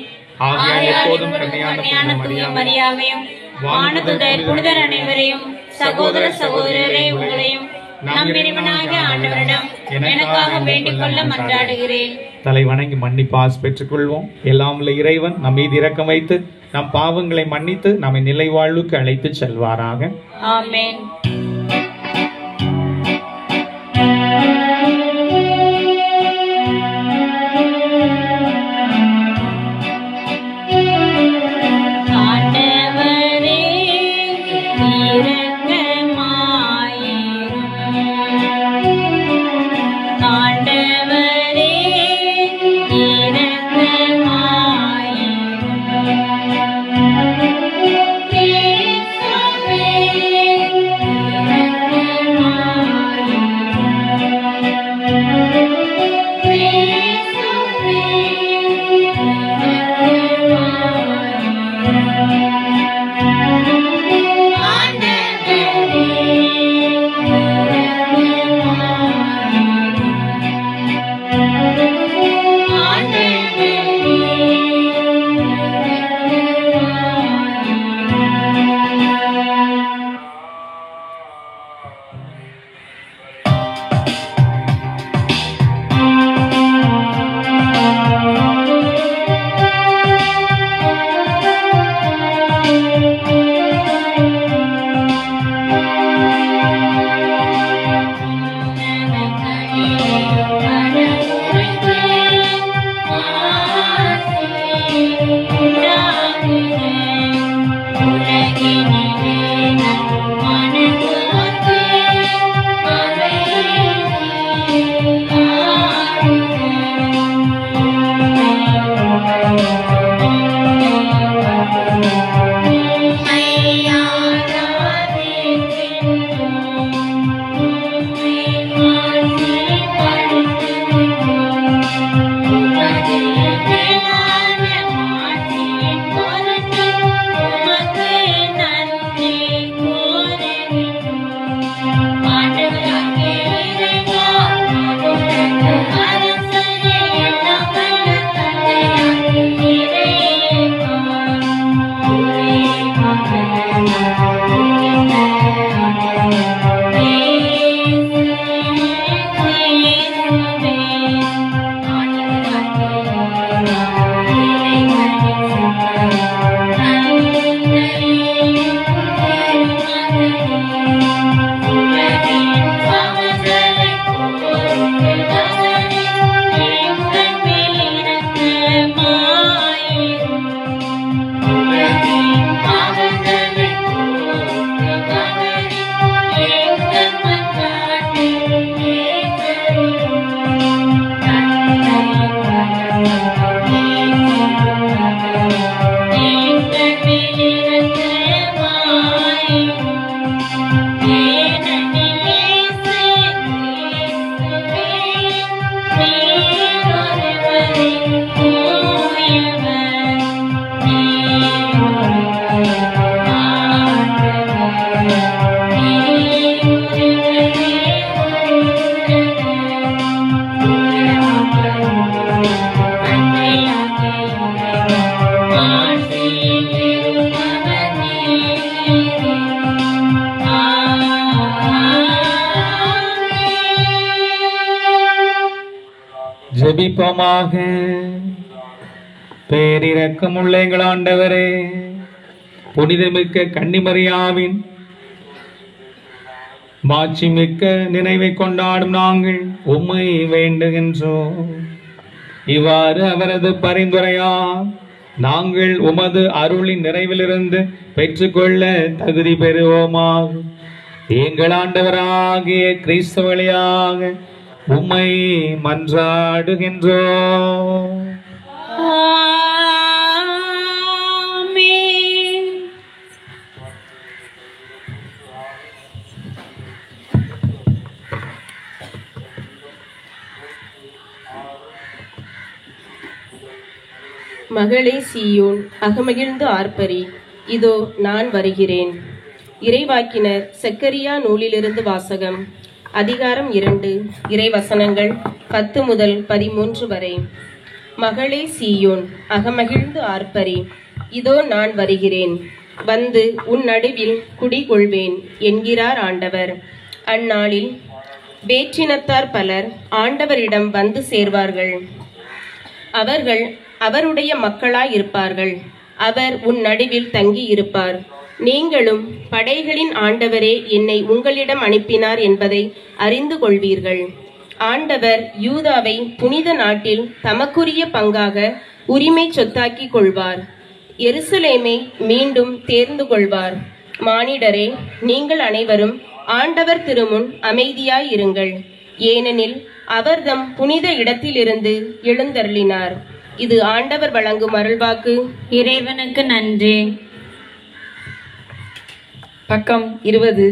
ஆகையால் எப்போதும் கன்னியான மரியாதையும் வானதூதர் புனிதர் அனைவரையும் சகோதர சகோதரரே உங்களையும் நம் இறைவனாக ஆண்டவரிடம் எனக்காக வேண்டிக் கொள்ள மன்றாடுகிறேன். தலை வணங்கி மன்னிப்பாஸ் பெற்றுக் கொள்வோம். எல்லாம் உள்ள இறைவன் நம் மீது இரக்கம் வைத்து நம் பாவங்களை மன்னித்து நம்மை நிலை வாழ்வுக்கு அழைத்து செல்வாராக. ஆமென். உலகினிலே நம் மனது ஜெபிப்போமாக. பேரிரக்கமுள்ள எங்கள் ஆண்டவரே, புனிதமிக்க கன்னிமரியாவின் மாட்சிமிக்க நினைவை கொண்டாடும் நாங்கள் உம்மை வேண்டுகின்றோம். இவ்வாறு அவரது பரிந்துரையா நாங்கள் உமது அருளின் நிறைவிலிருந்து பெற்றுக்கொள்ள தகுதி பெறுவோமாக. எங்கள் ஆண்டவராகிய கிறிஸ்து வழியாக உம்மை மன்றாடுகின்றோம். மகளே சீயோன், அகமகிழ்ந்து ஆர்ப்பரி, இதோ நான் வருகிறேன். இறைவாக்கினர் செக்கரியா நூலிலிருந்து வாசகம். அதிகாரம் 2, இறைவசனங்கள் 10 முதல் 13 வரை. மகளே சீயோன், அகமகிழ்ந்து ஆர்ப்பரி, இதோ நான் வருகிறேன். வந்து உன் நடுவில் குடிகொள்வேன் என்கிறார் ஆண்டவர். அந்நாளில் வேற்றினத்தார் பலர் ஆண்டவரிடம் வந்து சேர்வார்கள். அவர்கள் அவருடைய மக்களாயிருப்பார்கள். அவர் உன் நடுவில் தங்கி இருப்பார். நீங்களும் படைகளின் ஆண்டவரே என்னை உங்களிடம் அனுப்பினார் என்பதை அறிந்து கொள்வீர்கள். ஆண்டவர் யூதாவை புனித நாட்டில் தமக்குரிய பங்காக உரிமை சொத்தாக்கி கொள்வார். எருசலேமை மீண்டும் தேர்ந்து கொள்வார். மானிடரே, நீங்கள் அனைவரும் ஆண்டவர் திருமுன் அமைதியாயிருங்கள். ஏனெனில் அவர்தம் புனித இடத்திலிருந்து எழுந்தருளினார். இது ஆண்டவர் வழங்கும் அருள்வாக்கு. இறைவனுக்கு நன்றி. பக்கம் 20.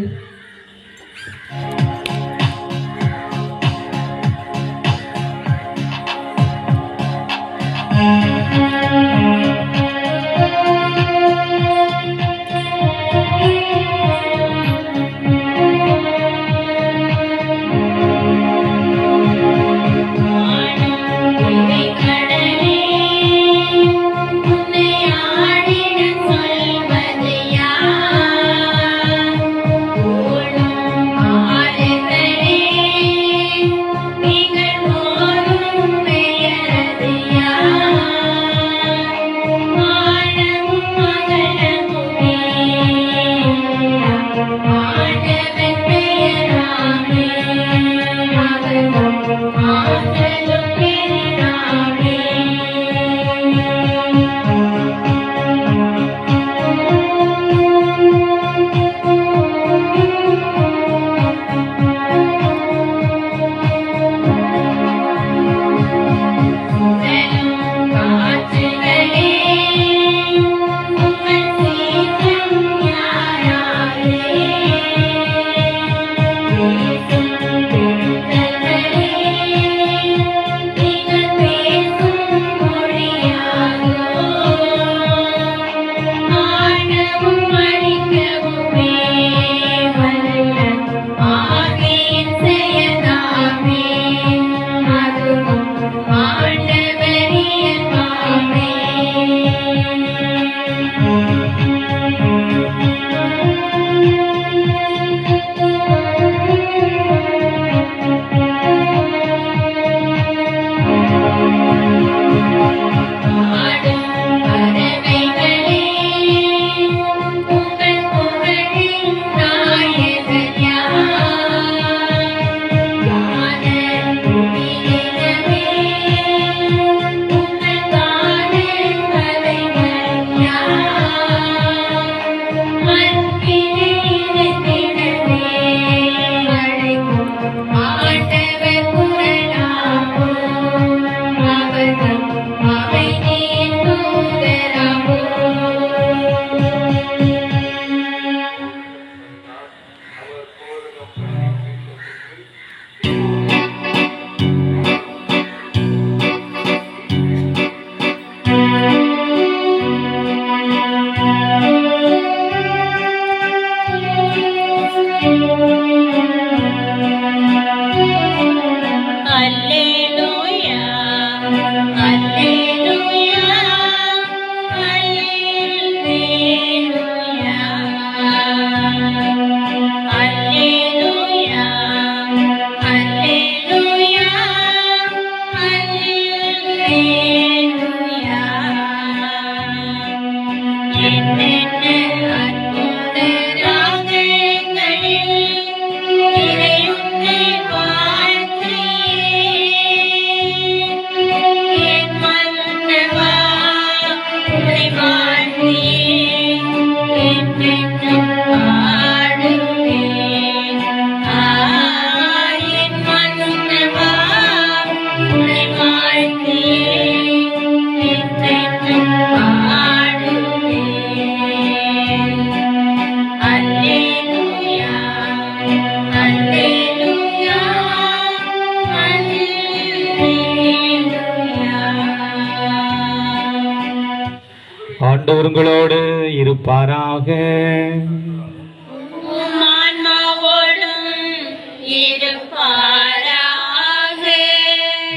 ஆண்டவர் உங்களோடு இருப்பாராக.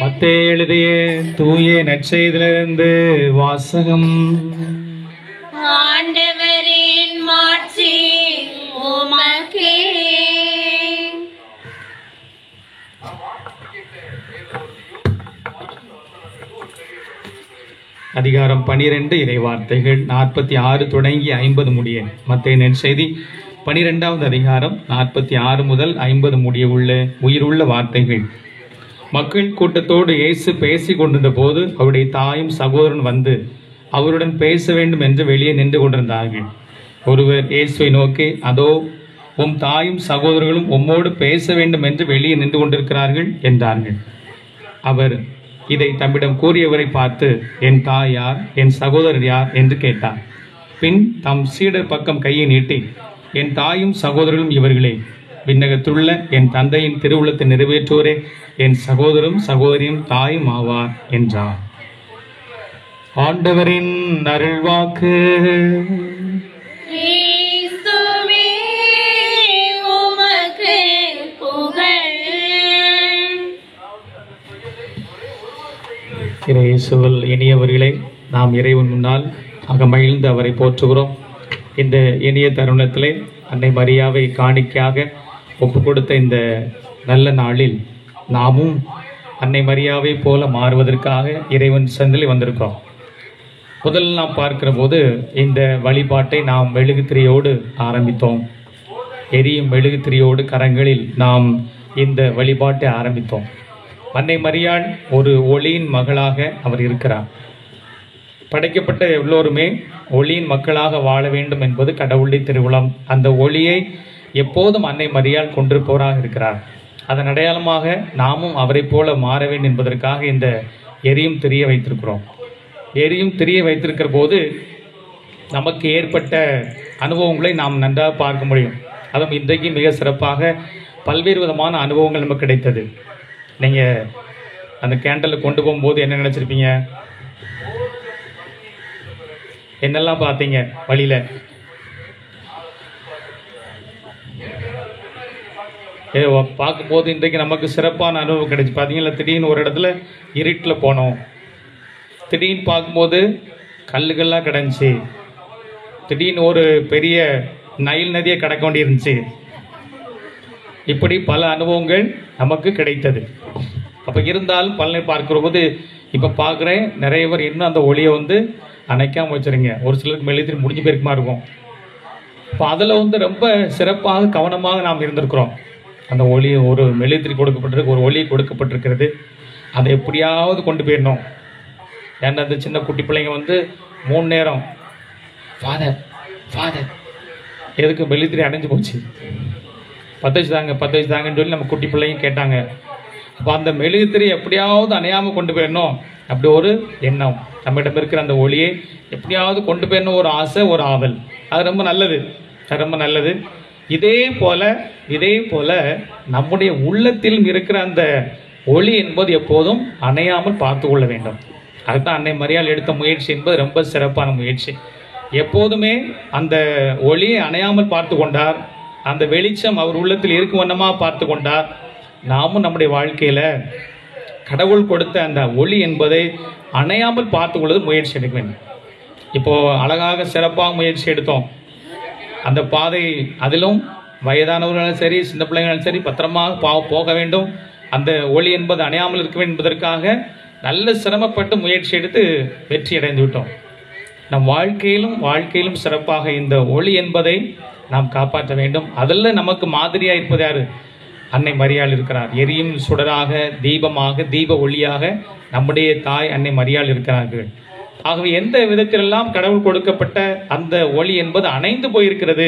மத்தேயு எழுதிய தூய நற்செய்தியிலிருந்து வாசகம். ஆண்டவரின் மாட்சி உமக்கே. அதிகாரம் 12 இறைவார்த்தைகள் 46 தொடங்கி 50 முடிய. மத்தேயு நற்செய்தி 12வது அதிகாரம் 46 முதல் 50 முடிய உள்ள உயிருள்ள வார்த்தைகள். மக்கள் கூட்டத்தோடு இயேசு பேசிக் கொண்டிருந்த போது அவருடைய தாயும் சகோதரன் வந்து அவருடன் பேச வேண்டும் என்று வெளியே நின்று கொண்டிருந்தார்கள். ஒருவர் இயேசுவை நோக்கி, அதோ உம் தாயும் சகோதரர்களும் உம்மோடு பேச வேண்டும் என்று வெளியே நின்று கொண்டிருக்கிறார்கள் என்றார்கள். அவர் இதை தம்மிடம் கூறியவரை பார்த்து, என் தாய் யார், என் சகோதரர் யார் என்று கேட்டார். பின் தம் சீடர் பக்கம் கையை நீட்டி, என் தாயும் சகோதரர்களும் இவர்களே, விண்ணகத்துள்ள என் தந்தையின் திருவுள்ளத்தை நிறைவேற்றுவோரே என் சகோதரரும் சகோதரியும் தாயும் ஆவார் என்றார். ஆண்டவரின் அருள்வாக்கு. இயேசுவில் இனியவர்களே, நாம் இறைவன் முன்னால் அகமகிழ்ந்து அவரை போற்றுகிறோம். இந்த இனிய தருணத்திலே அன்னை மரியாவை காணிக்கையாக ஒப்பு கொடுத்த இந்த நல்ல நாளில் நாமும் அன்னை மரியாவை போல மாறுவதற்காக இறைவன் சந்தில் வந்திருக்கிறோம். முதல் நாம் பார்க்கிற போது இந்த வழிபாட்டை நாம் மெழுகுத்திரையோடு ஆரம்பித்தோம். எரியும் மெழுகுத்திரையோடு கரங்களில் நாம் இந்த வழிபாட்டை ஆரம்பித்தோம். அன்னை மரியாள் ஒரு ஒளியின் மகளாக அவர் இருக்கிறார். படைக்கப்பட்ட எல்லோருமே ஒளியின் மக்களாக வாழ வேண்டும் என்பது கடவுளுடைய திருவுளம். அந்த ஒளியை எப்போதும் அன்னை மரியாள் கொண்டிருப்பவராக இருக்கிறார். அதன் அடையாளமாக நாமும் அவரை போல மாற வேண்டும் என்பதற்காக இந்த எரியும் திரியை வைத்திருக்கிறோம். எரியும் திரியை வைத்திருக்கிற போது நமக்கு ஏற்பட்ட அனுபவங்களை நாம் நன்றாக பார்க்க முடியும். அதுவும் இன்றைக்கு மிக சிறப்பாக பல்வேறு விதமான அனுபவங்கள் நமக்கு கிடைத்தது. நீங்கள் அந்த கேண்டலில் கொண்டு போகும்போது என்ன நினச்சிருப்பீங்க? என்னெல்லாம் பார்த்தீங்க வழியில்? பார்க்கும்போது இன்றைக்கு நமக்கு சிறப்பான அனுபவம் கிடைச்சி. பார்த்தீங்களா, திடீர்னு ஒரு இடத்துல இருட்டில் போனோம். திடீர்னு பார்க்கும்போது கல்லுகள்லாம் கிடந்துச்சு. திடீர்னு ஒரு பெரிய நைல் நதியை கடக்க வேண்டியிருந்துச்சு. இப்படி பல அனுபவங்கள் நமக்கு கிடைத்தது. அப்போ இருந்தாலும் பலனை பார்க்குற போது இப்போ பார்க்குறேன் நிறைய பேர் இன்னும் அந்த ஒளியை அணைக்காமல் வச்சுருங்க. ஒரு சிலருக்கு மெழுகுத்திரி முடிஞ்சு போயிருக்குமா இருக்கும். இப்போ அதில் ரொம்ப சிறப்பாக கவனமாக நாம் இருந்திருக்கிறோம். அந்த ஒளி ஒரு மெழுகுத்திரி கொடுக்கப்பட்டிருக்கு, ஒரு ஒளி கொடுக்கப்பட்டிருக்கிறது. அதை எப்படியாவது கொண்டு போயிடணும். ஏன்னா அந்த சின்ன குட்டி பிள்ளைங்க 3 நேரம் ஃபாதர் ஃபாதர் எதுக்கு மெழுகுத்திரி அடைஞ்சு போச்சு, 10 வச்சுதாங்கன்னு சொல்லி நம்ம குட்டி பிள்ளைங்க கேட்டாங்க. அப்போ அந்த மெழுகுத்திரி எப்படியாவது அணையாமல் கொண்டு போயிடணும் அப்படி ஒரு எண்ணம். நம்மிடம் இருக்கிற அந்த ஒளியை எப்படியாவது கொண்டு போயிடணும் ஒரு ஆசை, ஒரு ஆவல். அது ரொம்ப நல்லது, அது ரொம்ப நல்லது. இதே போல நம்முடைய உள்ளத்தில் இருக்கிற அந்த ஒளி என்பது எப்போதும் அணையாமல் பார்த்து கொள்ள வேண்டும். அதுதான் அன்னை மரியாள் எடுத்த முயற்சி என்பது ரொம்ப சிறப்பான முயற்சி. எப்போதுமே அந்த ஒளியை அணையாமல் பார்த்து கொண்டார். அந்த வெளிச்சம் அவர் உள்ளத்தில் இருக்கும் வண்ணமாக பார்த்து கொண்டார். நாமும் நம்முடைய வாழ்க்கையில் கடவுள் கொடுத்த அந்த ஒளி என்பதை அணையாமல் பார்த்து கொள்வது முயற்சி எடுக்க வேண்டும். இப்போது அழகாக சிறப்பாக முயற்சி எடுத்தோம். அந்த பாதை அதிலும் வயதானவர்களும் சரி சின்ன பிள்ளைங்களும் சரி பத்திரமாக போக வேண்டும். அந்த ஒளி என்பது அணையாமல் இருக்க வேண்டும் என்பதற்காக நல்ல சிரமப்பட்டு முயற்சி எடுத்து வெற்றி அடைந்து விட்டோம். நம் வாழ்க்கையிலும் சிறப்பாக இந்த ஒளி என்பதை நாம் காப்பாற்ற வேண்டும். அதில் நமக்கு மாதிரியாக இருப்பது யார்? அன்னை மரியாள் இருக்கிறார். எரியும் சுடராக, தீபமாக, தீப ஒளியாக நம்முடைய தாய் அன்னை மரியாள் இருக்கிறார்கள். ஆகவே எந்த விதத்திலெல்லாம் கடவுள் கொடுக்கப்பட்ட அந்த ஒளி என்பது அணைந்து போயிருக்கிறது.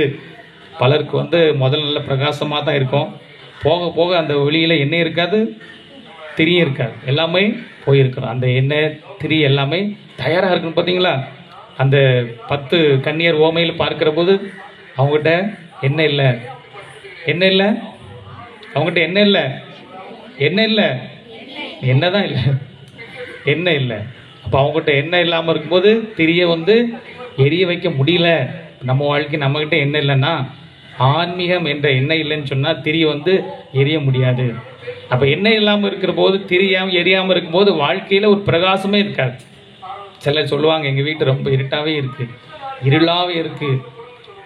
பலருக்கு முதல் நல்ல பிரகாசமாக தான் இருக்கும். போக போக அந்த ஒளியில் எண்ணெய் இருக்காது, திரியும் இருக்காது, எல்லாமே போயிருக்கிறோம். அந்த எண்ணெய் திரி எல்லாமே தயாராக இருக்கணும். பார்த்தீங்களா, அந்த 10 கன்னியர் ஓமையில் பார்க்கிற போது அவங்ககிட்ட எண்ணெய் இல்லை, அவங்ககிட்ட எண்ணெய் தான் இல்லை. அப்போ அவங்ககிட்ட எண்ணெய் இல்லாமல் இருக்கும்போது திரியை எரிய வைக்க முடியல, நம்ம வாழ்க்கை நம்மக்கிட்ட எண்ணெய் இல்லைன்னா, ஆன்மீகம் என்ற எண்ணெய் இல்லைன்னு சொன்னால் திரி வந்து எரிய முடியாது. அப்போ எண்ணெய் இல்லாமல் இருக்கிற போது, திரியாமல் எரியாமல் இருக்கும்போது வாழ்க்கையில் ஒரு பிரகாசமே இருக்காது. சிலர் சொல்லுவாங்க, எங்கள் வீட்டு ரொம்ப இருட்டாகவே இருக்குது, இருளாகவே இருக்குது,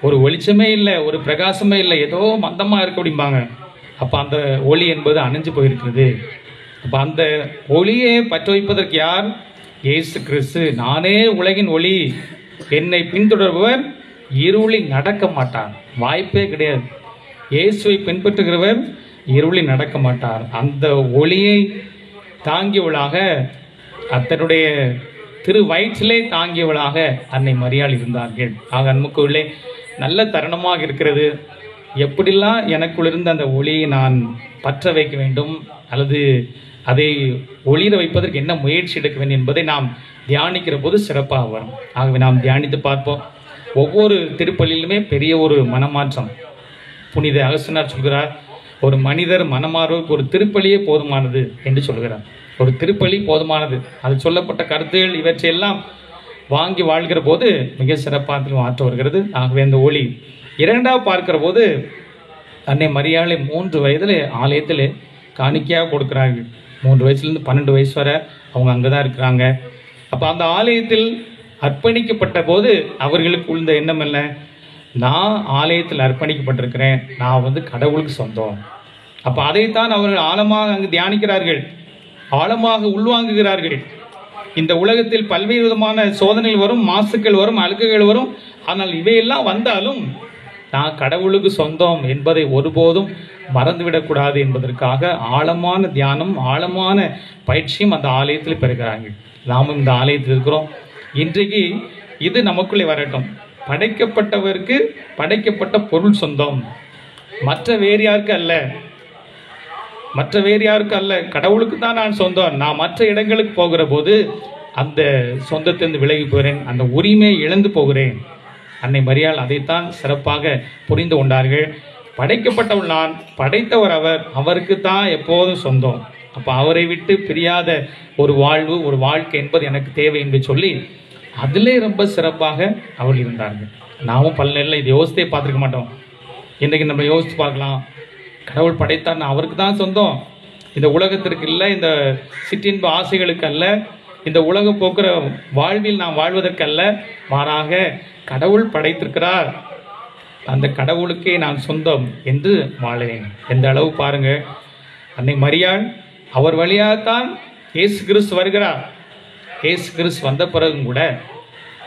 ஒரு வெளிச்சமே இல்லை, ஒரு பிரகாசமே இல்லை, ஏதோ மந்தமாக இருக்கு அப்படிம்பாங்க. அப்போ அந்த ஒளி என்பது அணைஞ்சு போயிருக்குது. அப்போ அந்த ஒளியை பற்ற வைப்பதற்கு யார்? இயேசு கிறிஸ்து. நானே உலகின் ஒளி, என்னை பின்தொடர்பவர் இருளில் நடக்க மாட்டார். வாய்ப்பே கிடையாது. இயேசுவை பின்பற்றுகிறவர் இருளில் நடக்க மாட்டார். அந்த ஒளியை தாங்கியவளாக, அத்தனுடைய திரு வயிற்றிலே தாங்கியவளாக அன்னை மரியாள் இருந்தார்கள். ஆக அன்புக்குள்ளே நல்ல தருணமாக இருக்கிறது. எப்படிலாம் எனக்குள் இருந்த அந்த ஒளியை நான் பற்ற வைக்க வேண்டும், அல்லது அதை ஒளிர வைப்பதற்கு என்ன முயற்சி எடுக்க வேண்டும் என்பதை நாம் தியானிக்கிற போது சிறப்பாக வரும். ஆகவே நாம் தியானித்து பார்ப்போம். ஒவ்வொரு திருப்பலியிலுமே பெரிய ஒரு மனமாற்றம். புனித அகஸ்தினார் சொல்கிறார், ஒரு மனிதர் மனமாறுவதற்கு ஒரு திருப்பலியே போதுமானது என்று சொல்கிறார். ஒரு திருப்பலி போதுமானது. அது சொல்லப்பட்ட கருத்துகள் இவற்றையெல்லாம் வாங்கி வாழ்கிற போது மிக சிறப்பாக மாற்ற வருகிறது. ஆகவே அந்த ஒளி. இரண்டாவது பார்க்கிற போது அன்னை மரியாளை 3 வயதில் ஆலயத்தில் காணிக்கையாக கொடுக்குறார்கள். 3 வயசுலேருந்து 12 வயசு வரை அவங்க அங்கே தான் இருக்கிறாங்க. அப்போ அந்த ஆலயத்தில் அர்ப்பணிக்கப்பட்ட போது அவர்களுக்கு உள்ள எண்ணம் என்ன? நான் ஆலயத்தில் அர்ப்பணிக்கப்பட்டிருக்கிறேன், நான் வந்து கடவுளுக்கு சொந்தம். அப்போ அதைத்தான் அவர்கள் ஆழமாக அங்கு தியானிக்கிறார்கள், ஆழமாக உள்வாங்குகிறார்கள். இந்த உலகத்தில் பல்வேறு விதமான சோதனைகள் வரும், மாசுக்கள் வரும், அழுக்குகள் வரும். ஆனால் இவையெல்லாம் வந்தாலும் நான் கடவுளுக்கு சொந்தம் என்பதை ஒருபோதும் மறந்துவிடக்கூடாது என்பதற்காக ஆழமான தியானம், ஆழமான பயிற்சியும் அந்த ஆலயத்தில் பெறுகிறார்கள். நாமும் இந்த ஆலயத்தில் இருக்கிறோம். இன்றைக்கு இது நமக்குள்ளே வரட்டும். படைக்கப்பட்டவருக்கு படைக்கப்பட்ட பொருள் சொந்தம், மற்ற வேறு யாருக்கு அல்ல, மற்ற வேறு யாருக்கு அல்ல, கடவுளுக்கு தான் நான் சொந்தம். நான் மற்ற இடங்களுக்கு போகிற போது அந்த சொந்தத்திலிருந்து விலகி போகிறேன், அந்த உரிமையை இழந்து போகிறேன். அன்னை மரியாள் அதைத்தான் சிறப்பாக புரிந்து கொண்டார்கள். படைக்கப்பட்டவள் நான், படைத்தவர் அவர், அவருக்கு தான் எப்போதும் சொந்தம். அப்போ அவரை விட்டு பிரியாத ஒரு வாழ்வு, ஒரு வாழ்க்கை என்பது எனக்கு தேவை என்று சொல்லி அதிலே ரொம்ப சிறப்பாக அவள் இருந்தார்கள். நாமும் பல நேரில் இதை யோசித்தே பார்த்துருக்க மாட்டோம். இன்றைக்கு நம்ம யோசித்து பார்க்கலாம். கடவுள் படைத்தார், அவருக்கு தான் சொந்தம். இந்த உலகத்திற்கு இல்லை, இந்த சிற்றின்ப ஆசைகளுக்கு அல்ல, இந்த உலகம் போக்குற வாழ்வில் நாம் வாழ்வதற்கல்ல, மாறாக கடவுள் படைத்திருக்கிறார், அந்த கடவுளுக்கே நான் சொந்தம் என்று வாழவேன். எந்த அளவு பாருங்க. அன்னை மரியாள் அவர் வழியாகத்தான் இயேசு கிறிஸ்து வருகிறார். இயேசு கிறிஸ்து வந்த பிறகும் கூட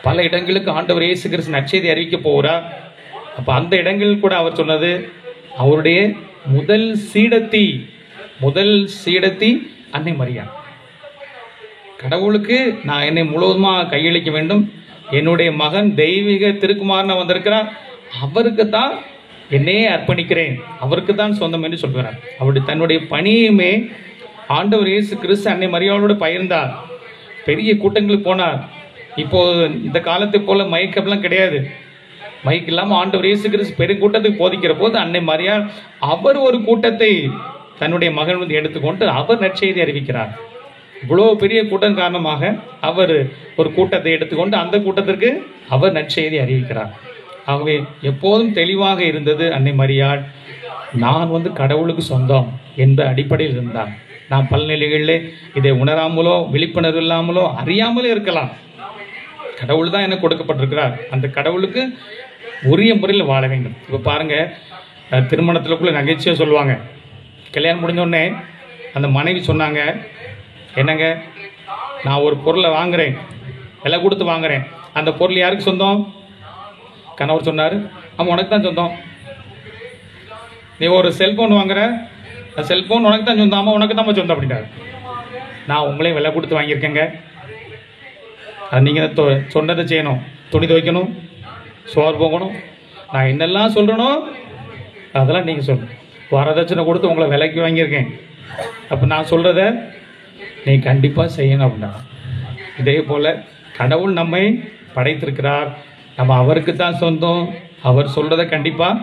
பல இடங்களுக்கு ஆண்டவர் இயேசு கிறிஸ்து நற்செய்தி அறிவிக்க போகிறார். அப்போ அந்த இடங்களில் கூட அவர் சொன்னது, அவருடைய முதல் சீடத்தி அன்னை மரியாள். கடவுளுக்கு நான் என்னை முழுவதுமாக கையளிக்க வேண்டும், என்னுடைய மகன் தெய்வீக திருக்குமாரனை வந்திருக்கிறார், அவருக்கு தான் என்னையே அர்ப்பணிக்கிறேன், அவருக்கு தான் சொந்தம் என்று சொல்கிறார். அவருடைய தன்னுடைய பணியுமே ஆண்டவர் இயேசு கிறிஸ்து அன்னை மரியாளோடு பகிர்ந்தார். பெரிய கூட்டங்களுக்கு போனார். இப்போது இந்த காலத்தை போல மைக்கெல்லாம் கிடையாது. மைக் இல்லாமல் ஆண்டவர் இயேசு கிறிஸ்து பெரிய கூட்டத்துக்கு போதிக்கிற போது அன்னை மரியாள் அவர் ஒரு கூட்டத்தை தன்னுடைய மகன் வந்து எடுத்துக்கொண்டு அவர் நற்செய்தி அறிவிக்கிறார். இவ்வளோ பெரிய கூட்டம் காரணமாக அவர் ஒரு கூட்டத்தை எடுத்துக்கொண்டு அந்த கூட்டத்திற்கு அவர் நற்செய்தி அறிவிக்கிறார். ஆகவே எப்போதும் தெளிவாக இருந்தது அன்னை மரியாள், நான் வந்து கடவுளுக்கு சொந்தம் என்ற அடிப்படையில் இருந்தார். நாம் பல நிலைகளிலே இதை உணராமலோ விழிப்புணர்வு இல்லாமலோ அறியாமலே இருக்கலாம். கடவுள் தான் எனக்கு கொடுக்கப்பட்டிருக்கிறார், அந்த கடவுளுக்கு உரிய முறையில் வாழ வேண்டும். இப்போ பாருங்கள், திருமணத்துக்குள்ளே நகைச்சுவை சொல்லுவாங்க. கல்யாணம் முடிஞ்சோடனே அந்த மனைவி சொன்னாங்க, என்னங்க நான் ஒரு பொருளை வாங்குகிறேன், விலை கொடுத்து வாங்குகிறேன், அந்த பொருள் யாருக்கு சொந்தம்? கணவர் சொன்னார், ஆமாம் உனக்கு தான் சொந்தம். நீ ஒரு செல்ஃபோன் வாங்குற, அந்த செல்ஃபோன் உனக்கு தான் சொந்தம், ஆமாம் உனக்கு தான் சொந்தம் அப்படின்றாரு. நான் உங்களையும் விலை கொடுத்து வாங்கியிருக்கேங்க, அது நீங்கள் சொன்னதை செய்யணும், துணி துவைக்கணும், சோறு போகணும், நான் என்னெல்லாம் சொல்கிறேனோ அதெல்லாம் நீங்கள் சொல்லணும். வரதட்சணை கொடுத்து உங்களை விலைக்கு வாங்கியிருக்கேன், அப்போ நான் சொல்கிறத நீ கண்டிப்பாக செய்யணும் அப்படின்னா. இதே போல் கடவுள் நம்மை படைத்திருக்கிறார், நம்ம அவருக்கு தான் சொந்தம், அவர் சொல்கிறத கண்டிப்பாக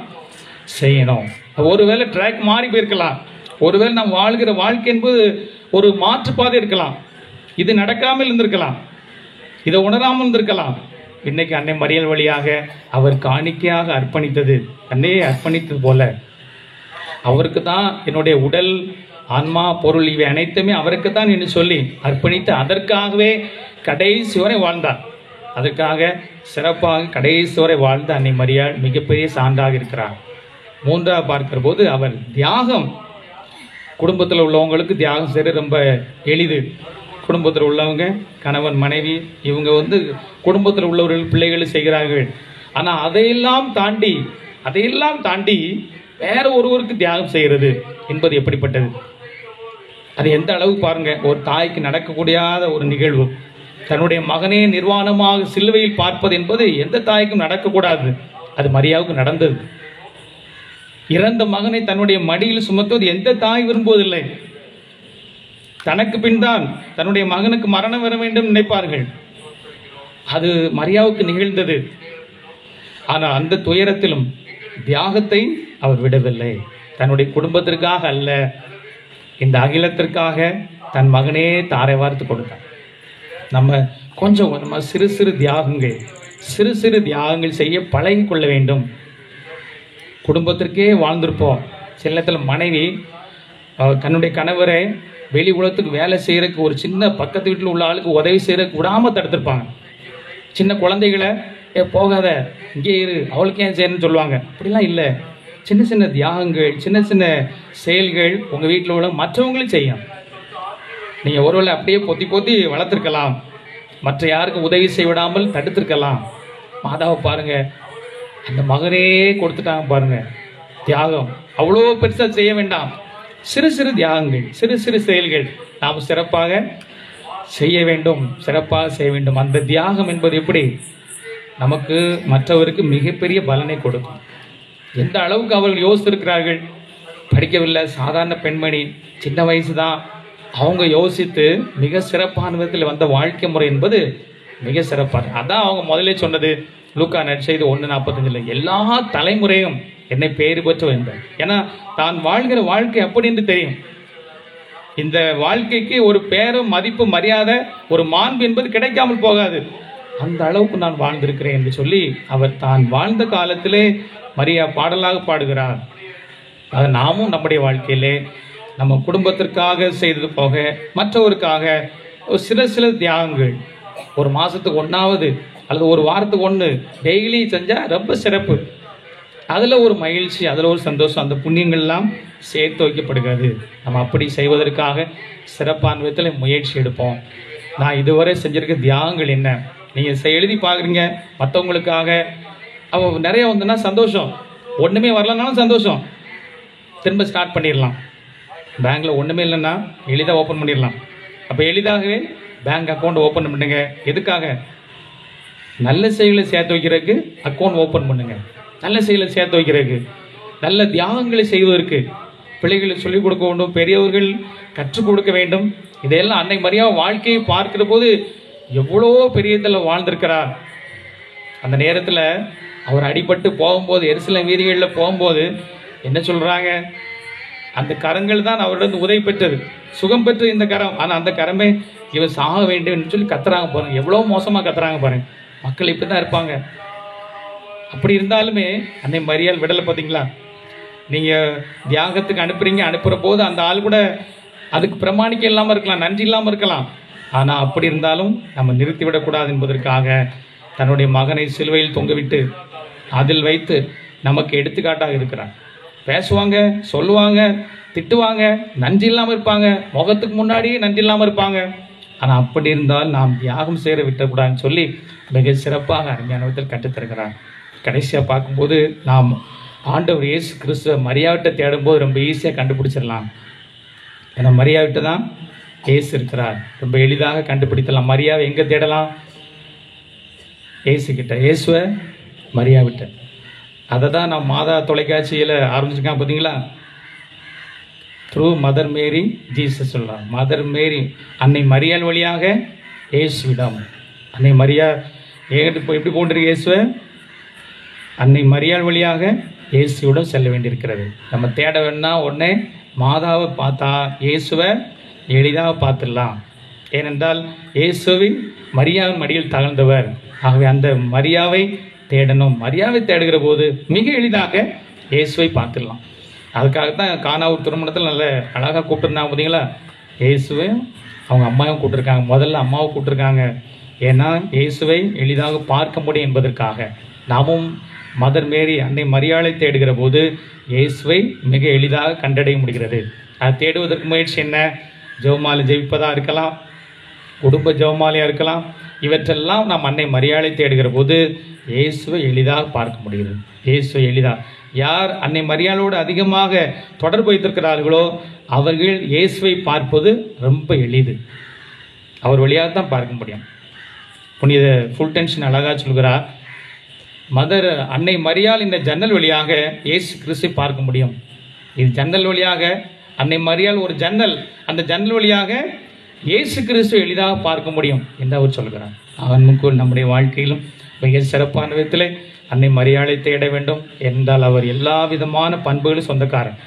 செய்யணும். ஒருவேளை ட்ராக் மாறி போயிருக்கலாம், ஒருவேளை நாம் வாழ்கிற வாழ்க்கை என்பது ஒரு மாற்றுப்பாதை இருக்கலாம், இது நடக்காமல் இருந்திருக்கலாம், இதை உணராமல் இருந்திருக்கலாம். இன்னைக்கு அன்னை மரியாள் வழியாக அவர் காணிக்கையாக அர்ப்பணித்தது, தன்னையே அர்ப்பணித்தது போல அவருக்கு தான் என்னுடைய உடல், ஆன்மா, பொருள் இவை அனைத்துமே அவருக்கு தான் என்று சொல்லி அர்ப்பணித்து அதற்காகவே கடைசி வரை வாழ்ந்தார். அதற்காக சிறப்பாக கடைசி வரை வாழ்ந்த அன்னை மரியாள் மிகப்பெரிய சான்றாக இருக்கிறார். மூன்றாவது பார்க்கிற போது அவர் தியாகம், குடும்பத்தில் உள்ளவங்களுக்கு தியாகம் செய்ய ரொம்ப எளிது. குடும்பத்தில் உள்ளவங்க கணவன் மனைவி இவங்க குடும்பத்தில் உள்ளவர்கள் பிள்ளைகள் செய்கிறார்கள். ஆனால் அதையெல்லாம் தாண்டி வேற ஒருவருக்கு தியாகம் செய்கிறது என்பது எப்படிப்பட்டது? அது எந்த அளவுக்கு பாருங்க. ஒரு தாய்க்கு நடக்கக்கூடாத ஒரு நிகழ்வு, தன்னுடைய மகனே நிர்வாணமாக சிலுவையில் பார்ப்பது என்பது எந்த தாய்க்கும் நடக்கக்கூடாது. அது மரியாவுக்கு நடந்தது. இறந்த மகனை தன்னுடைய மடியில் சுமத்துவது எந்த தாய் விரும்புவதில்லை. தனக்கு பின் தான் தன்னுடைய மகனுக்கு மரணம் வர வேண்டும் நினைப்பார்கள். அது மரியாவுக்கு நிகழ்ந்தது. ஆனால் அந்த துயரத்திலும் தியாகத்தை அவர் விடவில்லை. தன்னுடைய குடும்பத்திற்காக அல்ல, இந்த அகிலத்திற்காக தன் மகனே தாரை வார்த்து கொடுத்தார். நம்ம சிறு சிறு தியாகங்கள் செய்ய பழகி கொள்ள வேண்டும். குடும்பத்திற்கே வாழ்ந்திருப்போம். சில நேரத்தில் மனைவி தன்னுடைய கணவரை வெளி உலகத்துக்கு வேலை செய்யறதுக்கு, ஒரு சின்ன பக்கத்து வீட்டில் உள்ள ஆளுக்கு உதவி செய்யறதுக்கு விடாம தடுத்திருப்பாங்க. சின்ன குழந்தைகளை போகாத, இங்கே இரு, அவளுக்கு ஏன் செய்யணும்னு சொல்லுவாங்க. அப்படிலாம் இல்லை. சின்ன சின்ன தியாகங்கள், சின்ன சின்ன செயல்கள் உங்கள் வீட்டில் உள்ள மற்றவங்களும் செய்யும். நீங்கள் ஒருவேளை அப்படியே பொத்தி வளர்த்துருக்கலாம், மற்ற யாருக்கும் உதவி செய்ய விடாமல் தடுத்திருக்கலாம். மாதாவை பாருங்க, அந்த மகனே கொடுத்துட்டாங்க பாருங்க. தியாகம் அவ்வளோ பெருசாக செய்ய வேண்டாம். சிறு சிறு தியாகங்கள், சிறு சிறு செயல்கள் நாம் சிறப்பாக செய்ய வேண்டும். அந்த தியாகம் என்பது எப்படி நமக்கு மற்றவருக்கு மிகப்பெரிய பலனை கொடுக்கும். எந்த அளவுக்கு அவர்கள் யோசித்திருக்கிறார்கள். படிக்கவில்லை, சாதாரண பெண்மணி, சின்ன வயசு தான். அவங்க யோசித்து மிக சிறப்பான விதத்தில் வந்த வாழ்க்கை முறை என்பது மிக சிறப்பாக. அதான் அவங்க முதலே சொன்னது லூக்கா நற்செய்தி 1:45, எல்லா தலைமுறையும் என்னை பேறு பெற்று வந்தார். ஏன்னா தான் வாழ்கிற வாழ்க்கை அப்படி என்று தெரியும். இந்த வாழ்க்கைக்கு ஒரு பேரும் மதிப்பு மரியாதை ஒரு மாண்பு என்பது கிடைக்காமல் போகாது. அந்த அளவுக்கு நான் வாழ்ந்திருக்கிறேன் என்று சொல்லி அவர் தான் வாழ்ந்த காலத்திலே மரியா பாடலாக பாடுகிறார். அது நாமும் நம்முடைய வாழ்க்கையிலே நம்ம குடும்பத்திற்காக செய்தது போக மற்றவருக்காக சில தியாகங்கள், ஒரு மாதத்துக்கு ஒன்றாவது அல்லது ஒரு வாரத்துக்கு ஒன்று டெய்லி செஞ்சால் ரொம்ப சிறப்பு. அதில் ஒரு மகிழ்ச்சி, அதில் ஒரு சந்தோஷம், அந்த புண்ணியங்கள்லாம் சேர்த்து வைக்கப்படுகிறது. நம்ம அப்படி செய்வதற்காக சிறப்பான விதத்தில் முயற்சி எடுப்போம். நான் இதுவரை செஞ்சிருக்க தியாகங்கள் என்ன, நீங்கள் எழுதி பார்க்குறீங்க. மற்றவங்களுக்காக அவ நிறைய வந்துன்னா சந்தோஷம், ஒன்றுமே வரலனாலும் சந்தோஷம். திரும்ப ஸ்டார்ட் பண்ணிடலாம். பேங்க்கில் ஒன்றுமே இல்லைன்னா எளிதாக ஓப்பன் பண்ணிடலாம். அப்போ எளிதாகவே பேங்க் அக்கௌண்ட் ஓப்பன் பண்ணுங்க. எதுக்காக? நல்ல செயல்களை சேர்த்து வைக்கிறதுக்கு அக்கௌண்ட் ஓப்பன் பண்ணுங்க. நல்ல செயலை சேர்த்து வைக்கிறதுக்கு, நல்ல தியாகங்களை செய்வதற்கு, பிள்ளைகளை சொல்லிக் கொடுக்க வேண்டும், பெரியவர்கள் கற்றுக் கொடுக்க வேண்டும். இதையெல்லாம் அன்னை மரியா வாழ்க்கையை பார்க்கிற போது எவ்வளோ பெரிய இதில் வாழ்ந்திருக்கிறார். அந்த நேரத்தில் அவர் அடிபட்டு போகும்போது, எருசலேம் வீதிகளில் போகும்போது என்ன சொல்கிறாங்க? அந்த கரங்கள் தான் அவரிடம் உதவி பெற்றது, சுகம் பெற்று இந்த கரம். ஆனால் அந்த கரமே இவன் சாக வேண்டும் சொல்லி கத்துறாங்க பாருங்க. எவ்வளோ மோசமாக கத்துறாங்க பாருங்க. மக்கள் இப்படி தான் இருப்பாங்க. அப்படி இருந்தாலுமே அன்னை மரியாள் விடலை. பார்த்தீங்களா? நீங்கள் தியாகத்துக்கு அனுப்புகிற போது அந்த ஆள் கூட அதுக்கு பிரமாணிக்க இல்லாமல் இருக்கலாம், நன்றி இல்லாமல் இருக்கலாம். ஆனால் அப்படி இருந்தாலும் நம்ம நிறுத்திவிடக்கூடாது என்பதற்காக தன்னுடைய மகனை சிலுவையில் தொங்கவிட்டு அதில் வைத்து நமக்கு எடுத்துக்காட்டாக இருக்கிறார். பேசுவாங்க, சொல்லுவாங்க, திட்டுவாங்க, நன்றி இல்லாமல் இருப்பாங்க, முகத்துக்கு முன்னாடியே நன்றி இல்லாமல் இருப்பாங்க. ஆனால் அப்படி இருந்தால் நாம் தியாகம் செய்ய விட்டக்கூடாதுன்னு சொல்லி மிக சிறப்பாக அருமையான விதத்தில் கற்றுத்தருகிறார். கடைசியாக பார்க்கும்போது நாம் ஆண்டவர் இயேசு கிறிஸ்துவ மரியாவிட்ட தேடும்போது ரொம்ப ஈஸியாக கண்டுபிடிச்சிடலாம். ஏன்னா மரியாவிட்ட தான் இயேசு இருக்கிறார். ரொம்ப எளிதாக கண்டுபிடித்தலாம். மரியாவை எங்கே தேடலாம்? இயேசுக்கிட்ட, இயேசுவை மரியாவிட்ட. அதை தான் நான் மாதா தொலைக்காட்சியில் ஆரம்பிச்சிருக்கேன். பார்த்தீங்களா? த்ரூ மதர் மேரி ஜீசஸ் சொல்லலாம். மதர் மேரி அன்னை மரியாள் வழியாக இயேசுவிடம். அன்னை மரியா எப்படி கொண்டிருக்க இயேசுவை? அன்னை மரியாள் வழியாக இயேசுவிடம் செல்ல வேண்டியிருக்கிறது. நம்ம தேட வேணா உடனே மாதாவை பார்த்தா இயேசுவை எளிதாக பார்த்துடலாம். ஏனென்றால் இயேசுவை மரியாவின் மடியில் தகழ்ந்தவர். ஆகவே அந்த மரியாவை தேடணும். மரியாவை தேடுகிற போது மிக எளிதாக இயேசுவை பார்த்துடலாம். அதுக்காகத்தான் கானாவூர் திருமணத்தில் நல்ல அழகாக கூப்பிட்டுருந்தாங்க பார்த்தீங்களா. இயேசுவை அவங்க அம்மாவும் கூப்பிட்டுருக்காங்க, முதல்ல அம்மாவை கூப்பிட்டுருக்காங்க. ஏன்னா இயேசுவை எளிதாக பார்க்க முடியும் என்பதற்காக. நாமும் மதர் மேரி அன்னை மரியாளை தேடுகிற போது இயேசுவை மிக எளிதாக கண்டடைய முடிகிறது. அதை தேடுவதற்கு முயற்சி என்ன? ஜெபமாலை ஜெபிப்பதாக இருக்கலாம், குடும்ப ஜெபமாலையாக இருக்கலாம். இவற்றெல்லாம் நாம் அன்னை மரியாளை தேடுகிற போது இயேசுவை எளிதாக பார்க்க முடிகிறது. இயேசுவை எளிதாக யார் அன்னை மரியாளோடு அதிகமாக தொடர்பு வைத்திருக்கிறார்களோ அவர்கள் இயேசுவை பார்ப்பது ரொம்ப எளிது. அவர் வழியாக தான் பார்க்க முடியும். புனித ஃபுல்டென்ஷன் அழகாக சொல்கிறார், மதர் அன்னை மரியாள் இந்த ஜன்னல் வழியாக இயேசு கிறிஸ்துவை பார்க்க முடியும். இது ஜன்னல் வழியாக அன்னை மரியாள் ஒரு ஜன்னல், அந்த ஜன்னல் வழியாக இயேசு கிறிஸ்துவை எளிதாக பார்க்க முடியும் என்று அவர் சொல்கிறார். அவனுக்குள் நம்முடைய வாழ்க்கையிலும் மிக சிறப்பான விதத்தில் அன்னை மரியாளை தேட வேண்டும் என்றால் அவர் எல்லா விதமான பண்புகளும் சொந்தக்காரன்.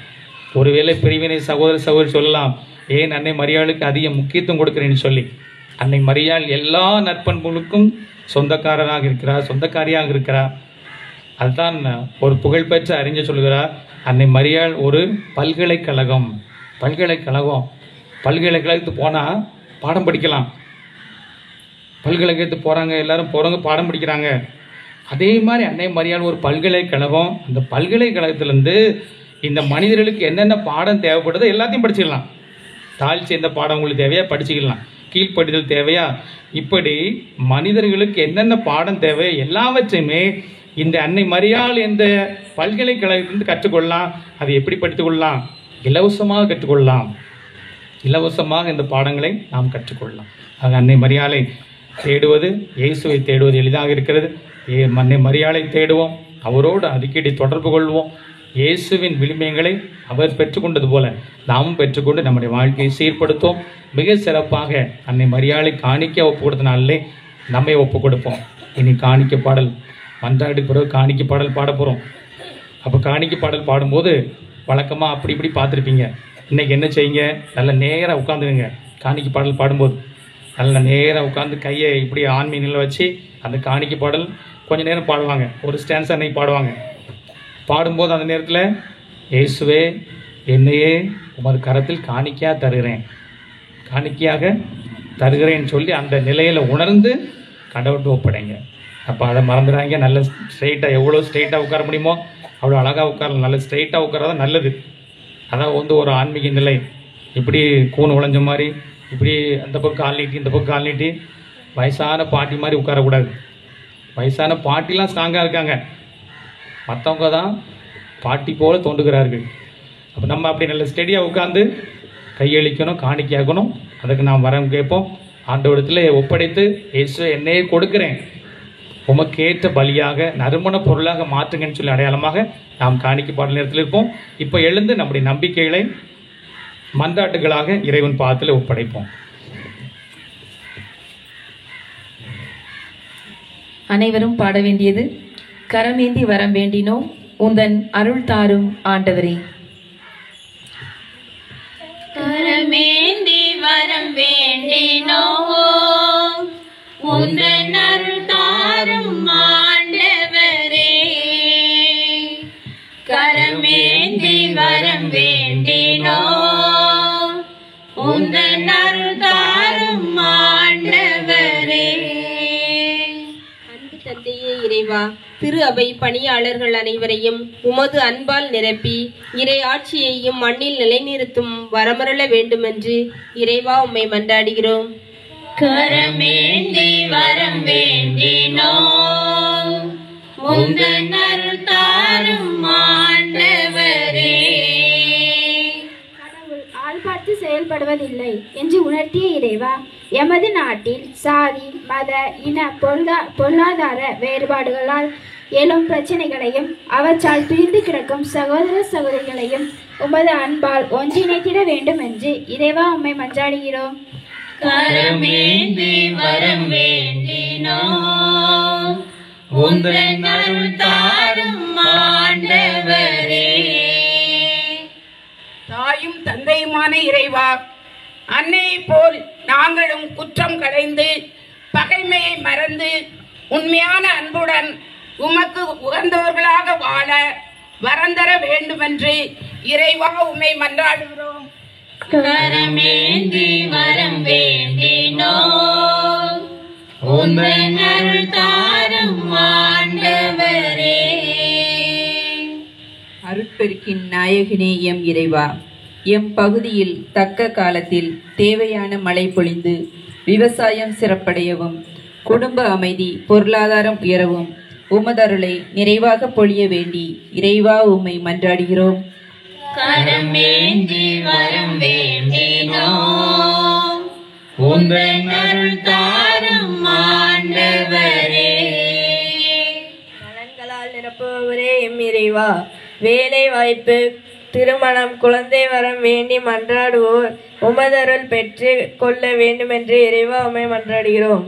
ஒருவேளை பிரிவினை சகோதரி சொல்லலாம், ஏன் அன்னை மரியாளுக்கு அதிக முக்கியத்துவம் கொடுக்கிறேன்னு சொல்லி. அன்னை மரியாள் எல்லா நற்பண்புகளுக்கும் சொந்தக்காரராக இருக்கிறார், சொந்தக்காரியாக இருக்கிறார். அதுதான் ஒரு புகழ்பெற்ற அறிஞர் சொல்கிறார், அன்னை மரியாள் ஒரு பல்கலைக்கழகம். பல்கலைக்கழகத்துக்கு போனால் பாடம் படிக்கலாம். பல்கலைக்கழகத்துக்கு போகிறாங்க, எல்லாரும் போகிறவங்க பாடம் படிக்கிறாங்க. அதே மாதிரி அன்னை மரியாள் ஒரு பல்கலைக்கழகம். அந்த பல்கலைக்கழகத்திலேருந்து இந்த மனிதர்களுக்கு என்னென்ன பாடம் தேவைப்படுதோ எல்லாத்தையும் படிச்சுக்கலாம். தாழ்ச்சி எந்த பாடம் உங்களுக்கு தேவையா படிச்சுக்கலாம், கீழ்ப்படிதல் தேவையா, இப்படி மனிதர்களுக்கு என்னென்ன பாடம் தேவை எல்லாவற்றையுமே இந்த அன்னை மரியாள் என்ற பல்கலைக்கழகத்திலிருந்து கற்றுக்கொள்ளலாம். அதை எப்படி படித்துக்கொள்ளலாம்? இலவசமாக கற்றுக்கொள்ளலாம். இலவசமாக இந்த பாடங்களை நாம் கற்றுக்கொள்ளலாம். ஆக அன்னை மரியாளை தேடுவது, இயேசுவை தேடுவது எளிதாக இருக்கிறது. அன்னை மரியாளை தேடுவோம், அவரோடு அடிக்கடி தொடர்பு கொள்வோம். இயேசுவின் விழுமியங்களை அவர் பெற்றுக்கொண்டது போல நாமும் பெற்றுக்கொண்டு நம்முடைய வாழ்க்கையை சீர்படுத்துவோம். மிக சிறப்பாக அன்னை மரியாளை காணிக்க ஒப்பு கொடுத்தனாலே நம்மை ஒப்பு கொடுப்போம். இனி காணிக்க பாடல் மன்றாடி பிறகு காணிக்க பாடல் பாட போகிறோம். அப்போ காணிக்க பாடல் பாடும்போது வழக்கமாக அப்படி இப்படி பார்த்துருப்பீங்க. இன்றைக்கி என்ன செய்யுங்க, நல்ல நேராக உட்காந்துருங்க. காணிக்க பாடல் பாடும்போது நல்ல நேராக உட்காந்து கையை இப்படி ஆன்மீனில் வச்சு அந்த காணிக்க பாடல் கொஞ்சம் நேரம் பாடுவாங்க. ஒரு ஸ்டான்ஸ் அன்னைக்கு பாடுவாங்க. பாடும்போது அந்த நேரத்தில் இயேசுவே என்னையே உமது கரத்தில் காணிக்கையாக தருகிறேன்னு சொல்லி அந்த நிலையில் உணர்ந்து கடவுள்கிட்ட ஒப்படைங்க. அப்போ அதை மறந்துடாங்க. நல்ல ஸ்ட்ரெயிட்டாக, எவ்வளோ ஸ்ட்ரெயிட்டாக உட்கார முடியுமோ அவ்வளோ அழகாக உட்காரலாம். நல்ல ஸ்ட்ரெயிட்டாக உட்காரதான் நல்லது. அதான் ஒரு ஆன்மீக நிலை. இப்படி கூண் உழைஞ்ச மாதிரி இப்படி அந்த பக்கம் கால் நீட்டி இந்த பக்கம் கால் நீட்டி வயசான பாட்டி மாதிரி உட்காரக்கூடாது. வயசான பாட்டிலாம் ஸ்ட்ராங்காக இருக்காங்க, மற்றவங்க தான் பாட்டி போல தோன்றுகிறார்கள். அப்போ நம்ம அப்படி நல்ல ஸ்டெடியாக உட்காந்து கையளிக்கணும், காணிக்கையாகணும். அதுக்கு நாம் வரம் கேட்போம். ஆண்டவரிடத்தில் ஒப்படைத்து இயேசுவை என்னையே கொடுக்குறேன், உமக்கேற்ற பலியாக நறுமண பொருளாக மாற்றுங்கன்னு சொல்லி அடையாளமாக நாம் காணிக்கை பாடல் நேரத்தில் இருப்போம். இப்போ எழுந்து நம்முடைய நம்பிக்கைகளை மன்றாட்டுகளாக இறைவன் பாதத்தில் ஒப்படைப்போம். அனைவரும் பாட வேண்டியது கரமேந்தி வரம் வேண்டினோம் உந்தன் அருள் தாரும் ஆண்டவரே. கரமேந்தி வரம் வேண்டினோம் உந்தன் அருள் தாரும் ஆண்டவரே. கரமேந்தி வரம் வேண்டினோம் உந்தன் அருள் தாரும் ஆண்டவரே. அன்பு தந்தையே இறைவா, திரு அவை பணியாளர்கள் அனைவரையும் உமது அன்பால் நிரப்பி இறை ஆட்சியையும் மண்ணில் நிலைநிறுத்தும் வரமருள வேண்டுமென்று இறைவா உம்மை மன்றாடுகிறோம். கரமேந்தி வரம் வேண்டினோம் உந்தன் அருள் தாரும் ஆண்டவரே. கடவுள் ஆள் பார்த்து செயல்படுவதில்லை என்று உணர்த்திய இறைவா, எமது நாட்டில் சாதி, மத, இன, பொருளாதார வேறுபாடுகளால் எழும் பிரச்சனைகளையும் அவற்றால் பிரிந்து கிடக்கும் சகோதர சகோதரிகளையும் உமது அன்பால் ஒன்றிணைத்திட வேண்டும் என்று இறைவா உம்மை மன்றாடுகிறோம். கரமேந்தி வரம் வேண்டினோம் உந்தன் அருள் தாரும் ஆண்டவரே. தாயும் தந்தையுமான இறைவா, அன்னையை போல் நாங்களும் குற்றம் களைந்து பகைமையை மறந்து உண்மையான அன்புடன் உமக்கு உகந்தவர்களாக வாழ வரந்தர வேண்டுமென்று இறைவா உம்மை மன்றாடுகிறோம். கரமேந்தி வரம் வேண்டினோம் உந்தன் அருள் தாரும் ஆண்டவரே. அருட்பெருக்கின் நாயகனே எம் இறைவா, எம் பகுதியில் தக்க காலத்தில் தேவையான மழை பொழிந்து விவசாயம் சிறப்படையவும் குடும்ப அமைதி பொருளாதாரம் உயரவும் உமதருளை நிறைவாக பொழிய வேண்டி இறைவா உம்மை மன்றாடுகிறோம். கரமேந்தி வரம் வேண்டினோம் உந்தன் அருள் தாரும் ஆண்டவரே. நலன்களால் நிரப்புபவரே எம் இறைவா, வேலை வாய்ப்பு, திருமணம், குழந்தை வரம் வேண்டி மன்றாடுவோர் உமதருள் பெற்று கொள்ள வேண்டுமென்று இறைவா உம்மை மன்றாடுகிறோம்.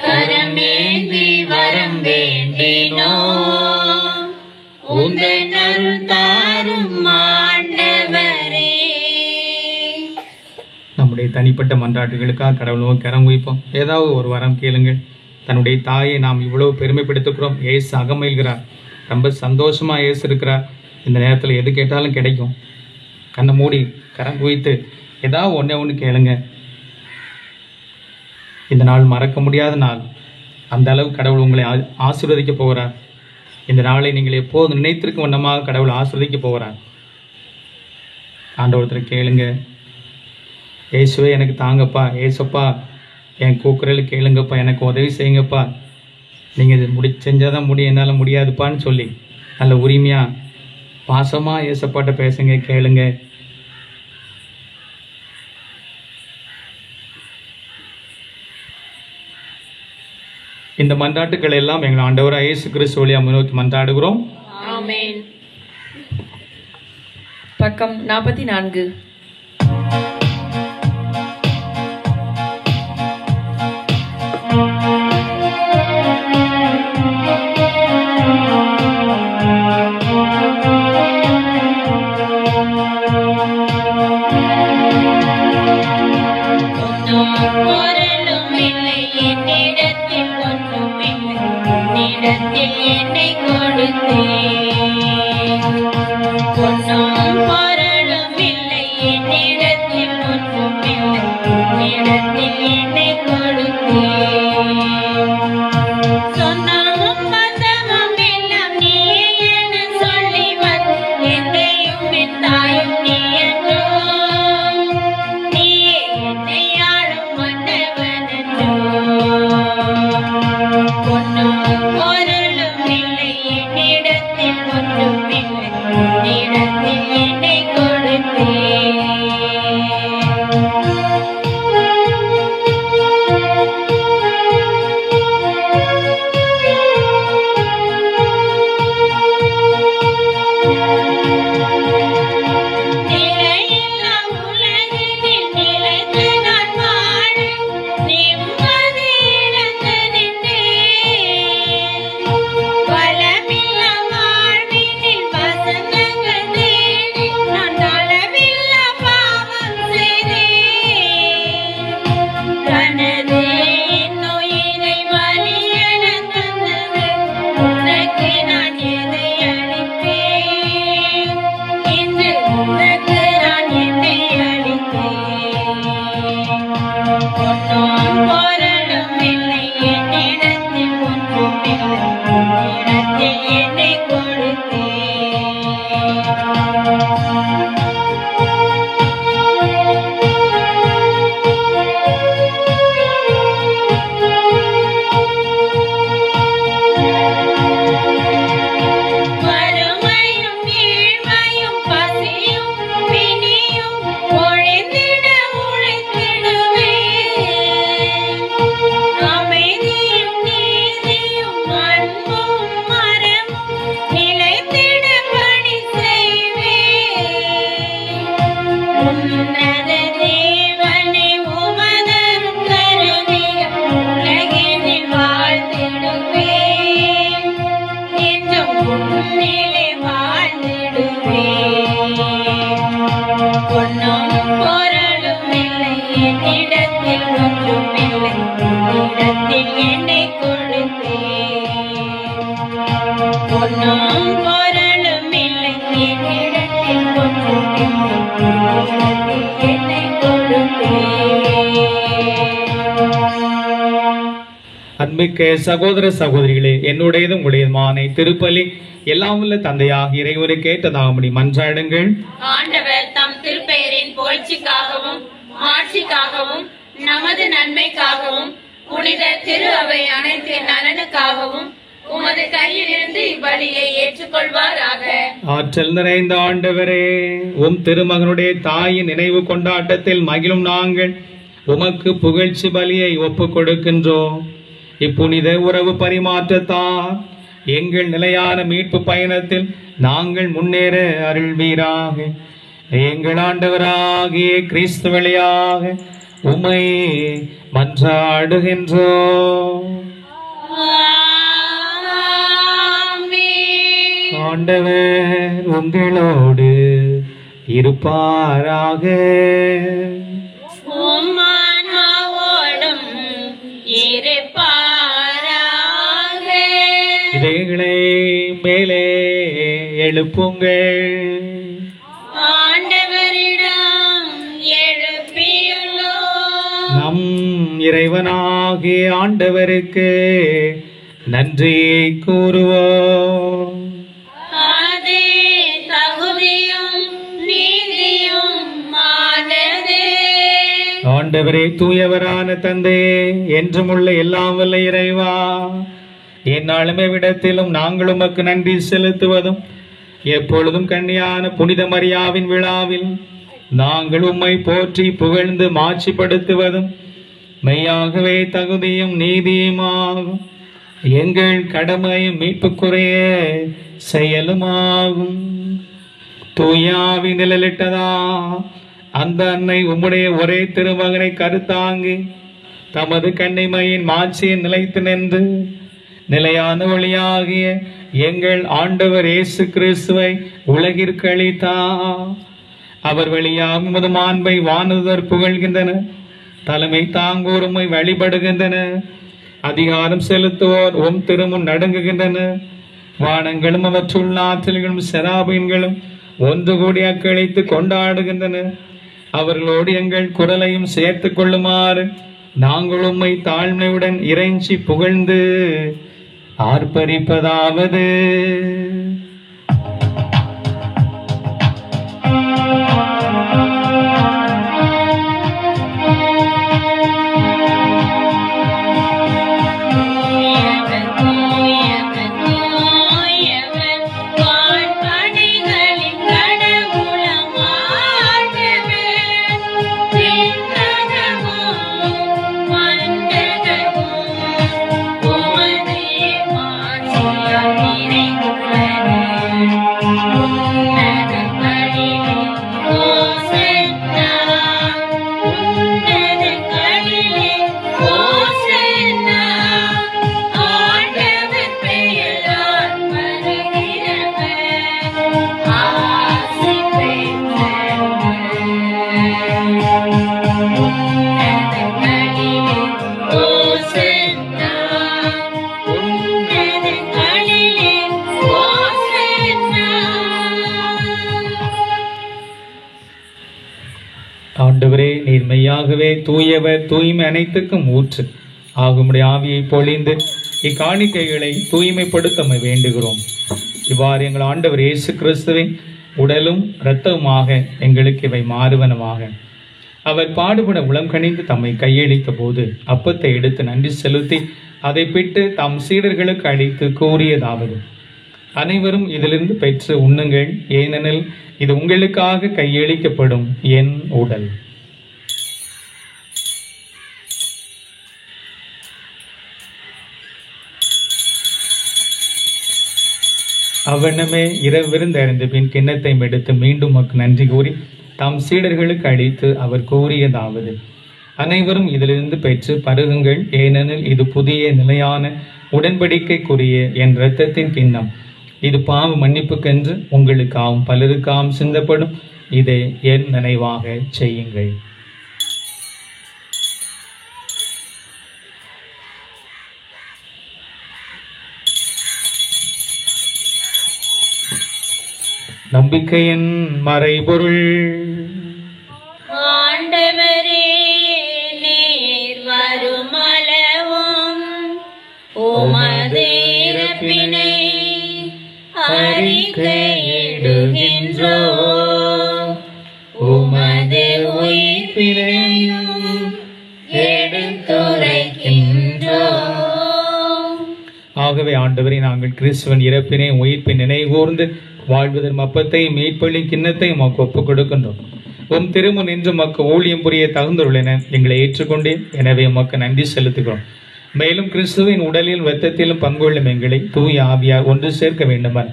கரமேந்தி வரம் வேண்டினோம் உந்தன் அருள் தாரும் ஆண்டவரே. நம்முடைய தனிப்பட்ட மன்றாட்டுகளுக்காக கடவுள் நோக்கி கரம் குவிப்போம். ஏதாவது ஒரு வரம் கேளுங்கள். தன்னுடைய தாயை நாம் இவ்வளவு பெருமைப்படுத்துகிறோம். ஏசு அகமயில்கிறார், ரொம்ப சந்தோஷமாக ஏசு இருக்கிறார். இந்த நேரத்தில் எது கேட்டாலும் கிடைக்கும். கண்ணை மூடி கரம் குவித்து ஏதாவது ஒன்று கேளுங்க. இந்த நாள் மறக்க முடியாத நாள். அந்த அளவு கடவுள் உங்களை ஆசீர்வதிக்க போகிறார். இந்த நாளை நீங்கள் எப்போது நினைத்திருக்கும் வண்ணமாக கடவுள் ஆசீர்வதிக்க போகிறார். ஆண்டவரத்தில் கேளுங்க. ஏசுவே எனக்கு தாங்கப்பா, ஏசப்பா என் கூக்குரல் கேளுங்கப்பா, எனக்கு உதவி செய்யுங்கப்பா, நீங்கள் செஞ்சாதான் முடியும், என்னால் முடியாதுப்பான்னு சொல்லி நல்ல உரிமையாக பாசமாக ஏசப்பாட்ட பேசுங்க, கேளுங்க. இந்த மன்றாட்டுக்கள் எல்லாம் எங்கள் ஆண்டவராக இயேசு கிறிஸ்து வழியாக முன்னோக்கி மன்றாடுகிறோம். ஆமென். பக்கம் 44. என்னை கொடுத்தேன் பொன்னும் பொருளும் இல்லை என்னிடத்தில் ஒன்றுமில்லை என்னிடத்தில் என்னை கொடுத்தேன் சொன்னமும் பந்தமும் எல்லாம் நீயே என சொல்லி வந்து எந்தையும் என் தாயும் நீ என்றோ நீயே என்னை ஆளும் மன்னவன் என்றோ பொன்னும் பொருளும் இல்லை என்னிடத்தில் ஒன்றுமில்லை என்னிடத்தில் என்னை கொடுத்தேன். நிலையில்லா உலகினில் நிலைத்து நான் வாழ நிம்மதி இழந்து நின்றேன். வளமில்லா வாழ்வினில் வசந்தங்கள் தேடி நான் நலமில்லா பாவம் செய்தேன். தனது என் உயிரை பலியென தந்தது உனக்கு நான் எதை அளிப்பேன். இன்று உனக்கு நான் என்னை அளித்தேன். பொன்னும் பொருளும் இல்லை என்னிடத்தில் ஒன்றுமில்லை என்னிடத்தில் என்னை கொடுத்தேன். வறுமையும் ஏழ்மையும் பசியும் பிணியும் ஒழிந்திட உழைத்திடுவேன். அமைதியும் நீதியும் அன்பும் மரமும் நிலைத்திட பணி செய்வேன். உன்னத தேவனே உமதருள் கருதிய உலகினில் வாழ்ந்திடுவேன். என்றும் உன்னிலே வாழ்ந்திடுவேன். பொன்னும் பொருளும் இல்லை என்னிடத்தில் ஒன்றுமில்லை என்னிடத்தில் என்னை கொடுத்தேன். பொன்னும் பொருளும் இல்லை என்னிடத்தில் கொஞ்சம் என்னை அன்பிக்க சகோதர சகோதரிகளே, என்னுடையது உங்களுடையதுமான திருப்பலி எல்லாம் உள்ள தந்தையாக இறைவனுக்கு ஏற்றதாகும்படி மன்றாடுங்கள். ஆண்டவர் தம் திருப்பெயரின் புகழ்ச்சிக்காகவும் ஆட்சிக்காகவும் நமது நன்மைக்காகவும் புனித திரு அவை அனைத்து நலனுக்காகவும் உமது கையிலிருந்து இப்பலியை ஏற்றுக்கொள்வாராக. ஆற்றல் நிறைந்த ஆண்டவரே, உம் திருமகனுடைய தாயின் நினைவு கொண்டாட்டத்தில் மகிழும் நாங்கள் உமக்கு புகழ்ச்சி பலியை ஒப்புக் கொடுக்கின்றோம். இப்புனித உறவு பரிமாற்றத்தால் எங்கள் நிலையான மீட்பு பயணத்தில் நாங்கள் முன்னேற அருள்வீராக. எங்கள் ஆண்டவராகிய கிறிஸ்து வழியாக உம்மை மன்றாடுகின்றோம். ஆண்டவர் உங்களோடு இருப்பாராக. இதைகளை மேலே எழுப்புங்கள். ஆண்டவரிடம் எழுப்பியுள்ளோம். நம் இறைவனாகிய ஆண்டவருக்கு நன்றி கூறுவோம். அதே தகுதியும் நீதியும் ஆனது. ஆண்டவரே, தூயவரான தந்தையே, என்றும் உள்ள எல்லாம் வல்ல இறைவா, எந்நாளுமே விடத்திலும் நாங்கள் உமக்கு நன்றி செலுத்துவதும் எப்பொழுதும் கன்னியான புனித மரியாவின் விழாவில் நாங்கள் உம்மை போற்றி புகழ்ந்து மாட்சிப்படுத்துவதும் மெய்யாகவே தகுதியும் நீதியுமாகும். எங்கள் கடமையும் மீட்புக்குரிய செயலுமாகும். தூயாவி நிழலிட்டதா அந்த அன்னை உம்முடைய ஒரே திருமகனை கருத்தாங்கி தமது கன்னிமையின் மாட்சியை நிலைத்து நின்று நிலையான வழியாகிய எங்கள் ஆண்டவர் இயேசு கிறிஸ்துவை உலகிற்கு அளித்தார். அவர் வழியாக உமது மாண்பை வானுதர் புகழ்கின்றன, தலைமை தாங்கோர் உம்மை வழிபடுகின்றன, அதிகாரம் செலுத்துவோர் உம் திருமுன் நடுங்குகின்றன. வானங்களும் அவற்றுள்ள ஆற்றல்களும் செராபீன்களும் ஒன்று கூடி அக்களித்து கொண்டாடுகின்றன. அவர்களோடு எங்கள் குரலையும் சேர்த்து கொள்ளுமாறு நாங்கள் உம்மை தாழ்மையுடன் இறைஞ்சி புகழ்ந்து ஆர்ப்பரிப்பதாவது: ஆண்டவரே, நீர் மெய்யாகவே தூயவர், தூய்மை அனைத்துக்கும் ஊற்று ஆகும்படி ஆவியை பொழிந்து இக்காணிக்கைகளை தூய்மைப்படுத்த வேண்டுகிறோம். இவ்வாறு எங்கள் ஆண்டவர் இயேசு கிறிஸ்துவின் உடலும் இரத்தவுமாக எங்களுக்கு இவை மாறுவனமாக. அவர் பாடுபட உளம் கணிந்து தம்மை கையளித்த போது அப்பத்தை எடுத்து நன்றி செலுத்தி அதை பிட்டு தம் சீடர்களுக்கு அளித்து கூறியதாவது: அனைவரும் இதிலிருந்து பெற்று உண்ணுங்கள், ஏனெனில் இது உங்களுக்காக கையளிக்கப்படும் என் உடல். அவ்வண்ணமே இரவிருந்து அறிந்த பின் கிண்ணத்தை எடுத்து மீண்டும் உமக்கு நன்றி கூறி தம் சீடர்களுக்கு அளித்து அவர் கூறியதாவது: அனைவரும் இதிலிருந்து பெற்று பருகுங்கள், ஏனெனில் இது புதிய நிலையான உடன்படிக்கைக்குரிய என் இரத்தத்தின் கிண்ணம். இது பாவ மன்னிப்புக்கென்று உங்களுக்காகவும் பலருக்காகவும் சிந்தப்படும். இதை என் நினைவாக செய்யுங்கள். நம்பிக்கையின் மறைபொருள். ஆண்டவரே நீர் வருமளவும் உமது இறப்பினை அறிக்கையிடுகின்றோம், உமது உயிர்ப்பினையும் எடுத்துரைக்கின்றோம். ஆகவே ஆண்டவரை நாங்கள் கிறிஸ்துவன் இறப்பினை உயிர்ப்பின் நினைகூர்ந்து வாழ்வதன் அப்பத்தை மீட்பளி கிண்ணத்தை உமக்கு ஒப்புக் கொடுக்கின்றோம். உம் திருமுன் நின்று மக்கு ஊழியம் புரிய தகுந்துள்ளன எங்களை ஏற்றுக்கொண்டே, எனவே உமக்கு நன்றி செலுத்துகிறோம். மேலும் கிறிஸ்துவின் உடலில் இரத்தத்திலும் பங்குள்ளும் எங்களை தூய ஆவியார் ஒன்று சேர்க்க வேண்டுமான்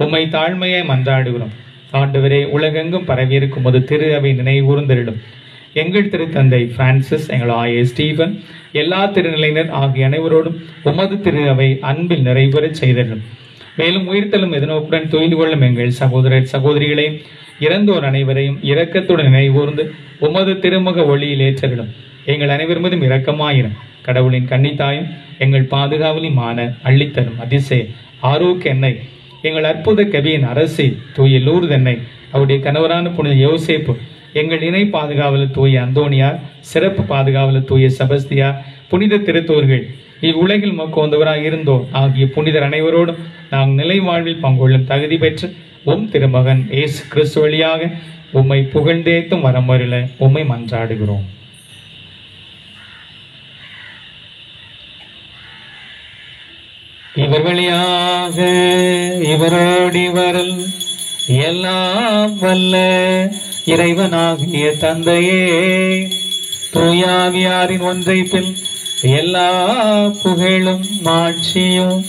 உம்மை தாழ்மையை மன்றாடுகிறோம். ஆண்டவரே, உலகெங்கும் பரவியிருக்கும் ஒரு திரு அவை நினைகூர்ந்தரிடும். எங்கள் திருத்தந்தை பிரான்சிஸ், எங்கள் ஆய ஸ்டீபன், எல்லா திருநிலையினர் ஆகிய அனைவரோடும் உமது திரு அவை அன்பில் நிறைவேறச் செய்திடும். மேலும் உயிர்த்தலும் எதிர்நோக்குடன் துயிந்து கொள்ளும் எங்கள் சகோதரர் சகோதரிகளையும் இறந்தோர் அனைவரையும் இரக்கத்துடன் நினைவூர்ந்து உமது திருமுக ஒளியில் ஏற்றவிடும். எங்கள் அனைவர் மீதும் இரக்கமாயிரும். கடவுளின் கன்னித்தாயும் எங்கள் பாதுகாவலியுமான அள்ளித்தரும் அதிசய ஆரோக்கிய எண்ணெய், எங்கள் அற்புத கவியின் அரசி தூய லூர்து எண்ணெய், அவருடைய கணவரான புனித யோசேப்பு, எங்கள் இணை பாதுகாவலர் தூய அந்தோனியார், சிறப்பு பாதுகாவலர் தூய செபஸ்தியார், புனித திருத்தூர்கள், இவ்வுலகில் மோக்கோந்தவராக இருந்தோர் ஆகிய புனிதர் அனைவரோடும் நாங்கள் நிலை வாழ்வில் பங்கொள்ளும் தகுதி பெற்று உம் திருமகன் இயேசு கிறிஸ்து வழியாக உம்மை புகழ்ந்தேத்தும் வரமருள உம்மை மன்றாடுகிறோம். இவர் வழியாக இவரோடி வரல் எல்லாம் வல்ல இறைவனாகிய தந்தையே, தூயாவியாரின் ஒன்றைப்பில் எல்லா புகழும் மாட்சியும்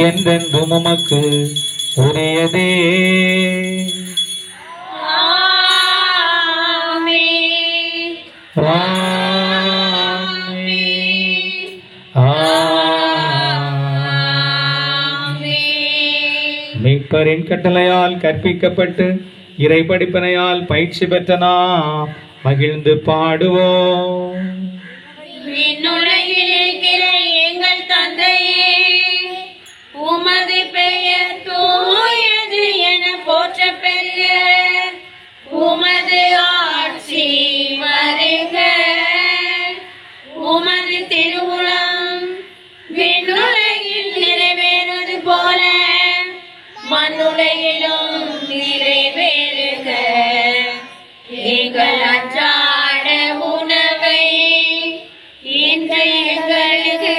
என்றென்றும் உமக்கு உரியதே. மீட்பரின் கட்டளையால் கற்பிக்கப்பட்டு இறை படிப்பனையால் பயிற்சி பெற்ற நாம் மகிழ்ந்து பாடுவோம். விண்ணுலகில் இருக்கிற எங்கள் தந்தையே, உமது பெயர் தூயது என போற்ற பெறுக. உமது ஆட்சி வருக. உமது திருவுளம் விண்ணுலகில் நிறைவேறுவது போல மண்ணுலகிலும் நிறைவேறுக. எங்கள் அன்றாட உணவை இன்று எங்களுக்கு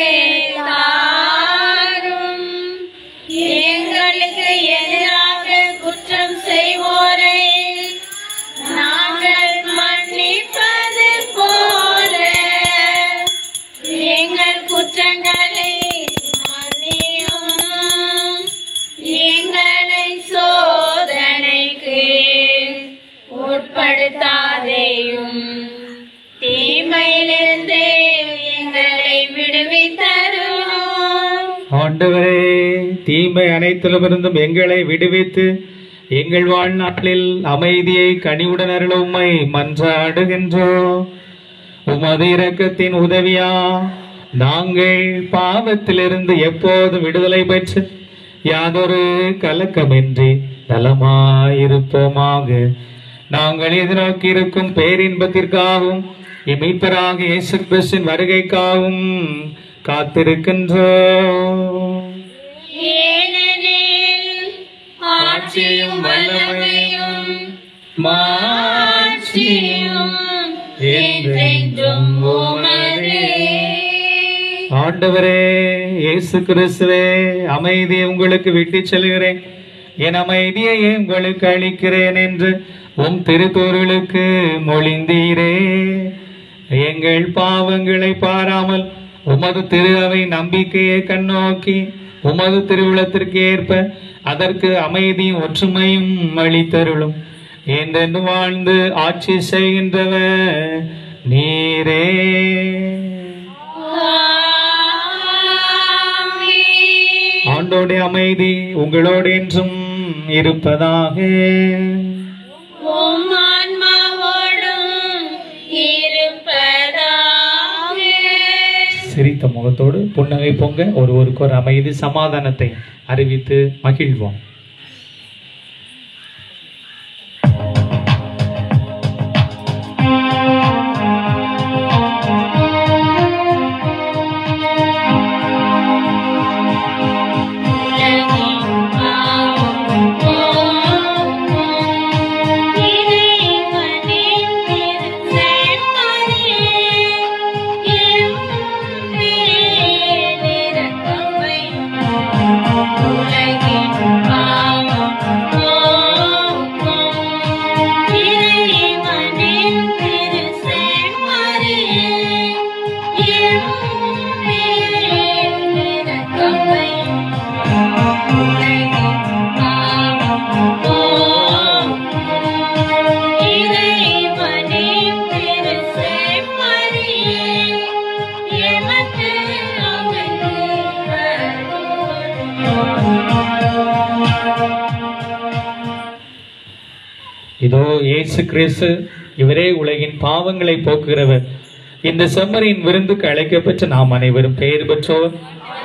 தாரும். எங்களுக்கு எதிராக குற்றம் செய்வோரை நாங்கள் மன்னிப்பது போல எங்கள் குற்றங்களை மன்னியும். எங்களை சோதனைக்கு உட்படுத்தாதேயும், தீமையிலிருந்து எங்களை விடுவித்தரும். ஆண்டவரே, தீமை அனைத்திலுமிருந்தும் எங்களை விடுவித்து எங்கள் வாழ்நாளில் அமைதியை கனிவுடன் அருள உம்மை மன்றாடுகின்றோம். உமது இரக்கத்தின் உதவியா நாங்கள் பாவத்திலிருந்து எப்போதும் விடுதலை பெற்று யாதொரு கலக்கமின்றி நலமாயிருப்போமாக. நாங்கள் எதிர்நோக்கி இருக்கும் பேரின்பத்திற்காகவும் மீட்பராக இயேசு கிறிஸ்துவின் வருகைக்காகவும் காத்திருக்கின்றோம். ஏனெனில் ஆட்சியும் வல்லமையும் மாட்சியும் என்றென்றும் உமதே. ஆண்டவரே இயேசு கிறிஸ்துவே, அமைதியை உங்களுக்கு விட்டுச் செல்கிறேன், என் அமைதியை உங்களுக்கு அளிக்கிறேன் என்று உம் திருத்தோர்களுக்கு மொழிந்தீரே. எங்கள் பாவங்களை பாராமல் உமது திரு அவை நம்பிக்கையை கண்ணோக்கி உமது திருவுளத்திற்கு ஏற்ப அதற்கு அமைதியும் ஒற்றுமையும் அளித்தருளும். என்றென்று வாழ்ந்து ஆட்சி செய்கின்றவர் நீரே. ஆண்டோடைய அமைதி உங்களோடு என்றும் இருப்பதாக. உம் ஆன்மாவோடும் இருப்பதாக. சிரித்த முகத்தோடு புன்னகை பொங்க ஒருவருக்கு ஒரு அமைதி சமாதானத்தை அறிவித்து மகிழ்வோம். இதோ இயேசு கிறிஸ்து இவரே உலகின் பாவங்களை போக்குகிறவர். இந்த செம்மறியின் விருந்துக்கு அழைக்கப்பட்ட நாம் அனைவரும் பெயர் பெற்றோர்.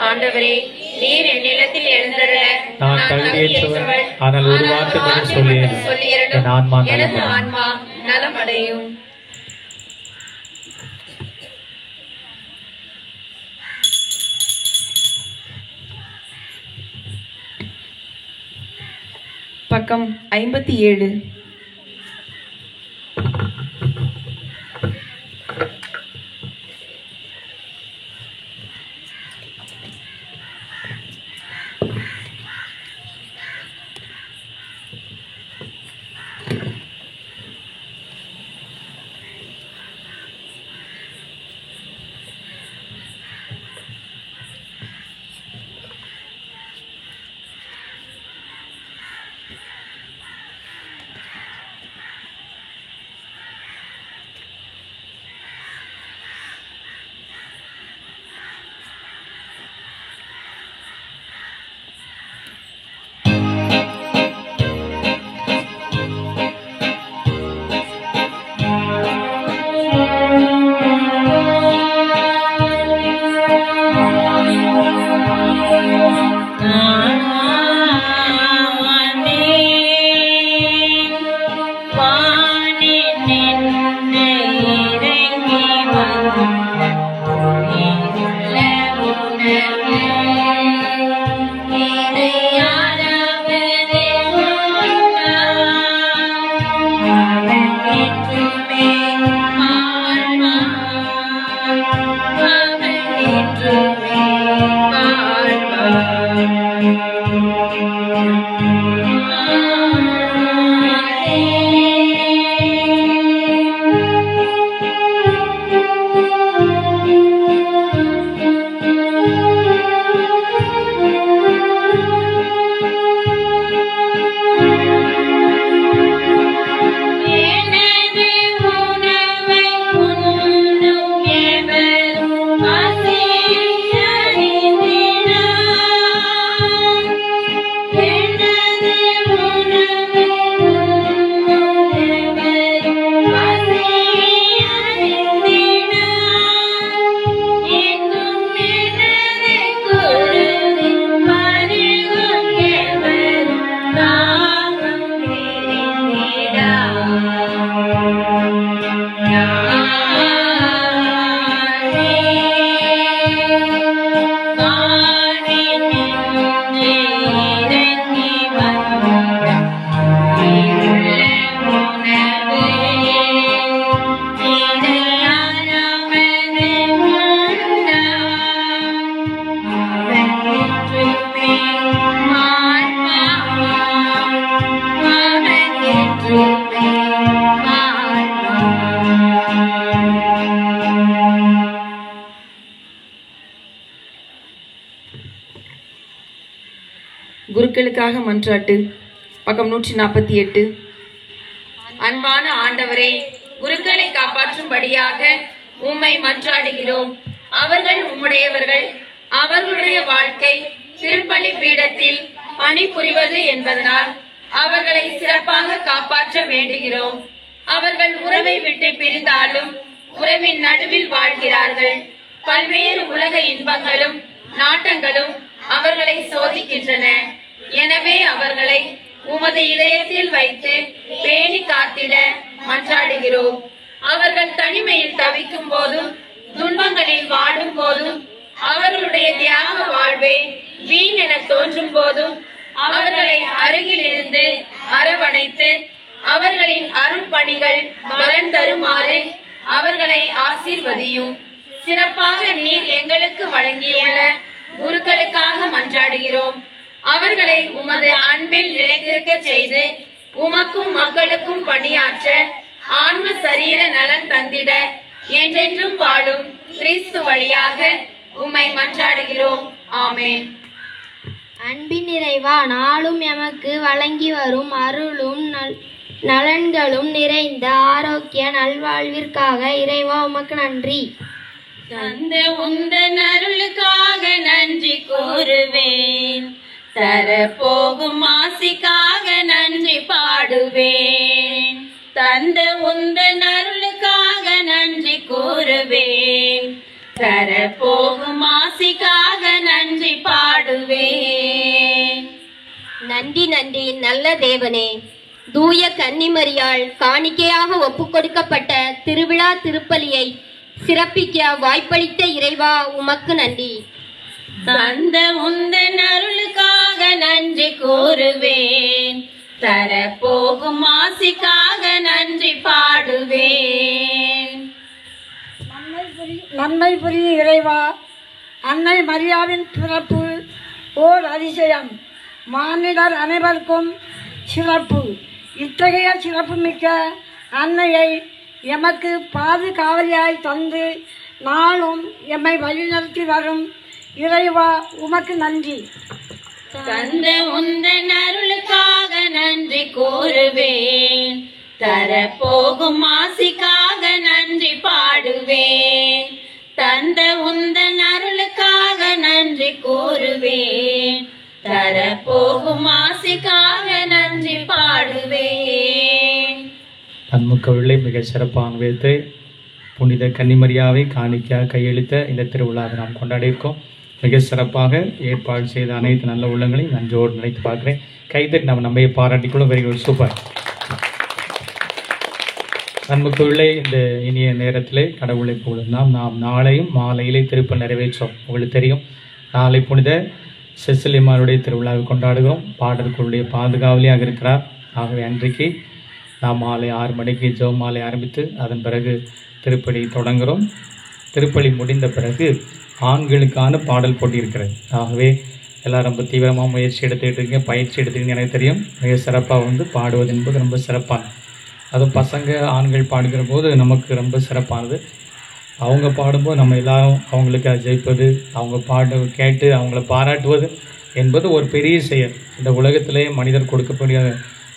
ஆண்டவரே, நீர் என்னிடத்தில் எழுந்தருள நான் தகுதியற்றவர், ஆனால் ஒரு வார்த்தை மட்டும் சொல்லியேன், என் ஆன்மா நலமடையும். பக்கம் 57. குருக்களுக்காக மன்றாட்டு. பக்கம் 148. அன்பான ஆண்டவரே, குருக்களை காப்பாற்றும்படியாக உம்மை மன்றாடுகிறோம். அவர்கள் உம்முடையவர்கள். அவர்களுடைய வாழ்க்கை திருப்பலி பீடத்தில் பணிபுரிவது என்பதனால் அவர்களை சிறப்பாக காப்பாற்ற வேண்டுகிறோம். அவர்கள் உறவை விட்டு பிரிந்தாலும் உறவின் நடுவில் வாழ்கிறார்கள். பல்வேறு உலக இன்பங்களும் நாட்டங்களும் அவர்களை சோதிக்கின்றன. எனவே அவர்களை உமது இதயத்தில் வைத்து பேணி காத்திட மன்றாடுகிறோம். அவர்கள் தனிமையில் தவிக்கும் போதும் துன்பங்களில் வாடும் போதும் அவர்களுடைய தியாக வாழ்வே வீண் என தோன்றும் போதும் அவர்களை அருகில் இருந்து அரவணைத்து அவர்களின் அருள் பணிகள் பலன் தருமாறு அவர்களை ஆசீர்வதியும். சிறப்பாக நீர் எங்களுக்கு வழங்கியுள்ள குருக்களுக்காக மன்றாடுகிறோம். அவர்களை உமது அன்பில் நிலைத்திருக்க செய்து உமக்கும் மக்களுக்கும் பணியாற்ற ஆன்ம சரீர நலன் தந்திட என்றென்றும் வாழும் கிறிஸ்து வழியாக உம்மை மன்றாடுகிறோம். ஆமென். அன்பின் இறைவா, நாளும் எமக்கு வழங்கி வரும் அருளும் நலன்களும் நிறைந்த ஆரோக்கிய நல்வாழ்விற்காக இறைவா உமக்கு நன்றி. தந்த உந்தன் அருளுக்காக நன்றி கூறுவேன். தர போகும் ஆசிக்காக நன்றி பாடுவேன். தந்த உந்தன் அருளுக்காக நன்றி கூறுவேன். தரப்போகும் ஆசிக்காக நன்றி பாடுவேன். நன்றி நன்றி நல்ல தேவனே, தூய கன்னிமரியாள் காணிக்கையாக ஒப்புக் கொடுக்கப்பட்ட திருவிழா திருப்பலியை சிறப்பிக்க வாய்ப்பளித்த இறைவா உமக்கு நன்றி. தந்த உந்தன் அருளுக்காக நன்றி கூறுவேன். தரப்போகும் ஆசிக்காக நன்றி பாடுவேன். நன்மை புரிய இறைவா, அன்னை மரியாவின் பிறப்பு ஓர் அதிசயம், மானிடர் அனைவருக்கும் சிறப்பு. இத்தகைய சிறப்புமிக்க அன்னையை எமக்கு பாதுகாவலியாய் தந்து நாளும் எம்மை வழிநடத்தி வரும் இறைவா உமக்கு நன்றி. தந்த உந்தன் அருளுக்காக நன்றி கூறுவேன். தரப்போகும் ஆசிக்காக நன்றி பாடுவேன். தந்த உந்தன் அருளுக்காக நன்றி கூறுவேன். தரப்போகும் ஆசிக்காக நன்றி பாடுவேன். அன்முக்கவில்லை மிக சிறப்பான விதத்தை புனித கன்னிமரியாவை காணிக்கையாக கையெழுத்த இந்த திருவிழாவை நாம் கொண்டாடியிருக்கோம். மிக சிறப்பாக ஏற்பாடு செய்த அனைத்து நல்ல உள்ளங்களையும் நன்றோடு நினைத்து பார்க்குறேன். கைத்தட்டி நம்ம நம்மையை பாராட்டிக்கொள்ளும். Very good, super. அன்புக்குள்ளே இந்த இனிய நேரத்திலே கடவுளை போலலாம் நாம் நாளையும் மாலையிலே திருப்பல் நிறைவேற்றோம். உங்களுக்கு தெரியும், நாளை புனித செசிலிமாருடைய திருவிழாவை கொண்டாடுகிறோம். பாடல்களுடைய பாதுகாவலியாக இருக்கிறார். ஆகவே அன்றைக்கு நாம் மாலை 6 மணிக்கு ஜெப மாலை ஆரம்பித்து அதன் பிறகு திருப்பலி தொடங்குகிறோம். திருப்பலி முடிந்த பிறகு ஆண்களுக்கான பாடல் போட்டி இருக்கிறது. ஆகவே எல்லோரும் ரொம்ப தீவிரமாக முயற்சி எடுத்துக்கிட்டு இருக்கீங்க, பயிற்சி எடுத்துக்கிங்க. எனக்கு தெரியும், மிக சிறப்பாக பாடுவது என்பது ரொம்ப சிறப்பானது. அதுவும் பசங்க ஆண்கள் பாடுகிற போது நமக்கு ரொம்ப சிறப்பானது. அவங்க பாடும்போது நம்ம எல்லாரும் அவங்களுக்கு ஜெயிப்பது, அவங்க பாட கேட்டு அவங்கள பாராட்டுவது என்பது ஒரு பெரிய செயல். இந்த உலகத்திலே மனிதர் கொடுக்கக்கூடிய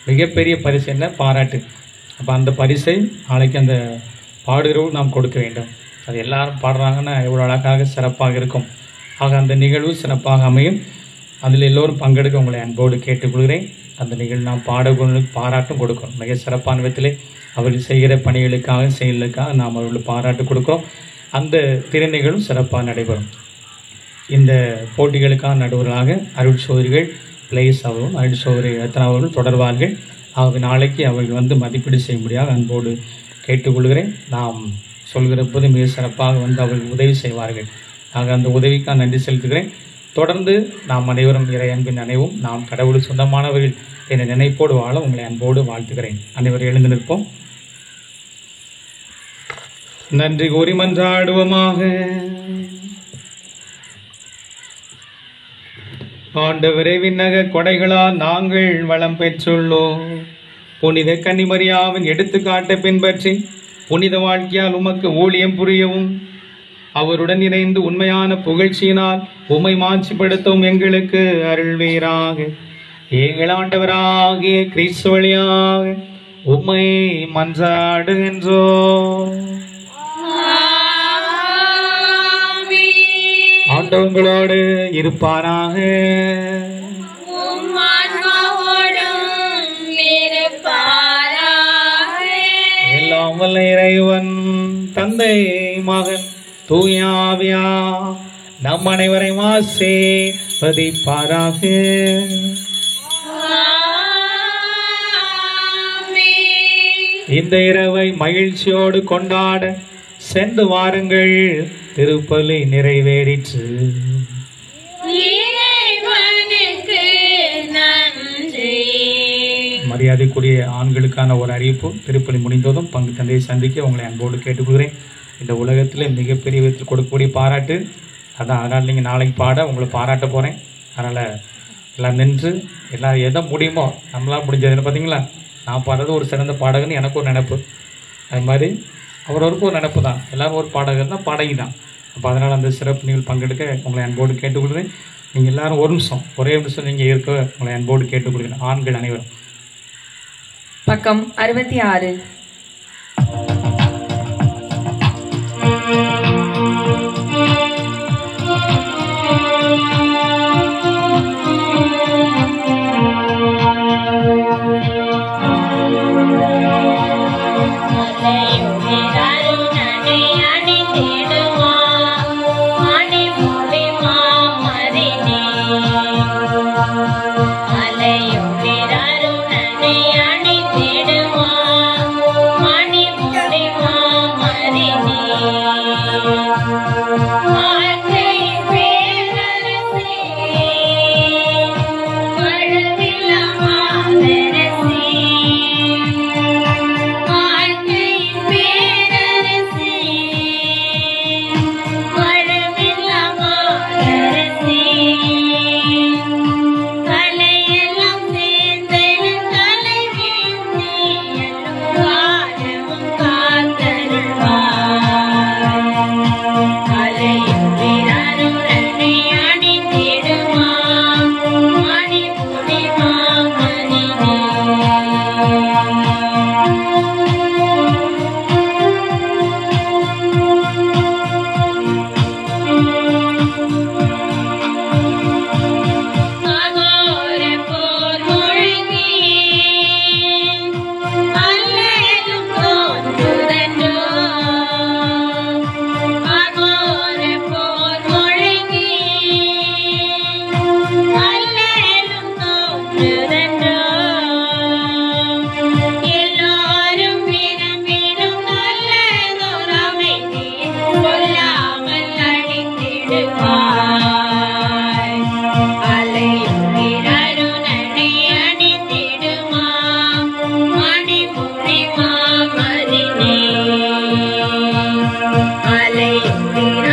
மிகப்பெரிய பரிசு என்ன? பாராட்டு. அப்போ அந்த பரிசை நாளைக்கு அந்த பாடுகிறவர்கள் நாம் கொடுக்க வேண்டும். அது எல்லாரும் பாடுறாங்கன்னா எவ்வளோ அழகாக சிறப்பாக இருக்கும். ஆக அந்த நிகழ்வு சிறப்பாக அமையும். அதில் எல்லோரும் பங்கெடுக்க உங்களை அன்போடு கேட்டுக்கொள்கிறேன். அந்த நிகழ்வு நாம் பாடகர்களுக்கு பாராட்டும் கொடுக்கணும். மிக சிறப்பான விதத்திலே அவர்கள் செய்கிற பணிகளுக்காக செயலுக்காக நாம் அவர்களுக்கு பாராட்டு கொடுக்குறோம். அந்த திருநிகழ்வும் சிறப்பாக நடைபெறும். இந்த போட்டிகளுக்கான நடுவர்களாக அருள் சோதரிகள் பிளேஸ் அவர்களும் அருள் சோதரி ரத்னா அவர்கள் தொடர்வார்கள். ஆகவே நாளைக்கு அவர்கள் மதிப்பீடு செய்ய முடியாது அன்போடு கேட்டுக்கொள்கிறேன். நாம் சொல்கிற போது மிக சிறப்பாக அவர்கள் உதவி செய்வார்கள். ஆக அந்த உதவிக்காக நன்றி செலுத்துகிறேன். தொடர்ந்து நாம் அனைவரும் இறை அன்பின் நினைவும் நாம் கடவுள் சொந்தமானவர்கள் என்ற நினைப்போடு வாழ உங்களை அன்போடு வாழ்த்துகிறேன். அனைவரும் எழுந்து நிற்போம். நன்றி கூறி மன்றாடுவோமாக. ஆண்டவரே, விண்ணக கொடைகளால் நாங்கள் வளம் பெற்றுள்ளோம். புனித கன்னிமரியாவின் எடுத்துக்காட்டை பின்பற்றி புனித வாழ்க்கையால் உமக்கு ஊழியம் புரியவும் அவருடன் இணைந்து உண்மையான புகழ்ச்சியினால் உம்மை மாட்சிப்படுத்தவும் எங்களுக்கு அருள்வீராக. எங்கள் ஆண்டவராகிய கிறிஸ்து வழியாக உம்மை மன்றாடுகின்றோம். ஆண்டவங்களோடு இருப்பாராக. எல்லாம் வல்ல இறைவன் தந்தை மகன் தூயாவியா நம் அனைவரையும் ஆசீர்வதிப்பாராக. இந்த இரவை மகிழ்ச்சியோடு கொண்டாட சென்று வாருங்கள். திருப்பலி நிறைவேறிற்று. மரியாதைக்குரிய ஆண்களுக்கான ஒரு அறிவிப்பு. திருப்பலி முடிந்ததும் பங்கு தந்தையை சந்திக்க உங்களை அன்போடு கேட்டுக்கொள்கிறேன். இந்த உலகத்தில் மிகப்பெரிய விதத்தில் கொடுக்கக்கூடிய பாராட்டு அதான். அதனால் நீங்கள் நாளைக்கு பாட உங்களை பாராட்ட போகிறேன். அதனால் எல்லாம் நின்று எல்லாம் எதை முடியுமோ நம்மளால் முடிஞ்சதுன்னு பார்த்தீங்களா, நான் பாடுறது ஒரு சிறந்த பாடகன்னு எனக்கு ஒரு நினைப்பு. அது மாதிரி அவரவருக்கு ஒரு நினைப்பு தான். எல்லோரும் ஒரு பாடகர் தான், பாடகி தான். அப்போ அதனால் அந்த சிறப்பு நீங்கள் பங்கெடுக்க உங்களை அன்போடு கேட்டுக்கொள்கிறேன். நீங்கள் எல்லோரும் ஒரு நிமிஷம், ஒரே நிமிஷம் நீங்கள் இருக்க உங்களை அன்போடு கேட்டுக்கொள்கிறேன். ஆண்கள் அனைவரும். பக்கம் 66.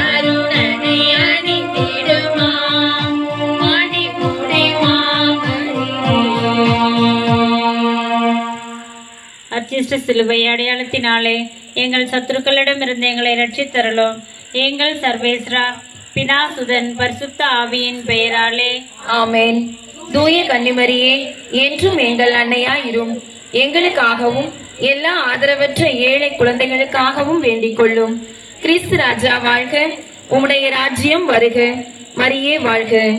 அருணனை அணிந்திடுமா மணிமுடி அச்சிஷ்ட சிலுவை அடையாளத்தினாலே எங்கள் சத்துருக்களிடமிருந்து எங்களை ரட்சித்தருளும். எங்கள் சர்வேஸ்வரா பிதா சுதன் பரிசுத்த ஆவியின் பெயராலே ஆமென். தூய கன்னிமரியே, என்றும் எங்கள் அன்னையாயிரும். எங்களுக்காகவும் எல்லா ஆதரவற்ற ஏழை குழந்தைகளுக்காகவும் வேண்டிக் கொள்ளும். கிறிஸ்து ராஜா வாழ்க. உம்முடைய ராஜ்யம் வருக. மரியே வாழ்க.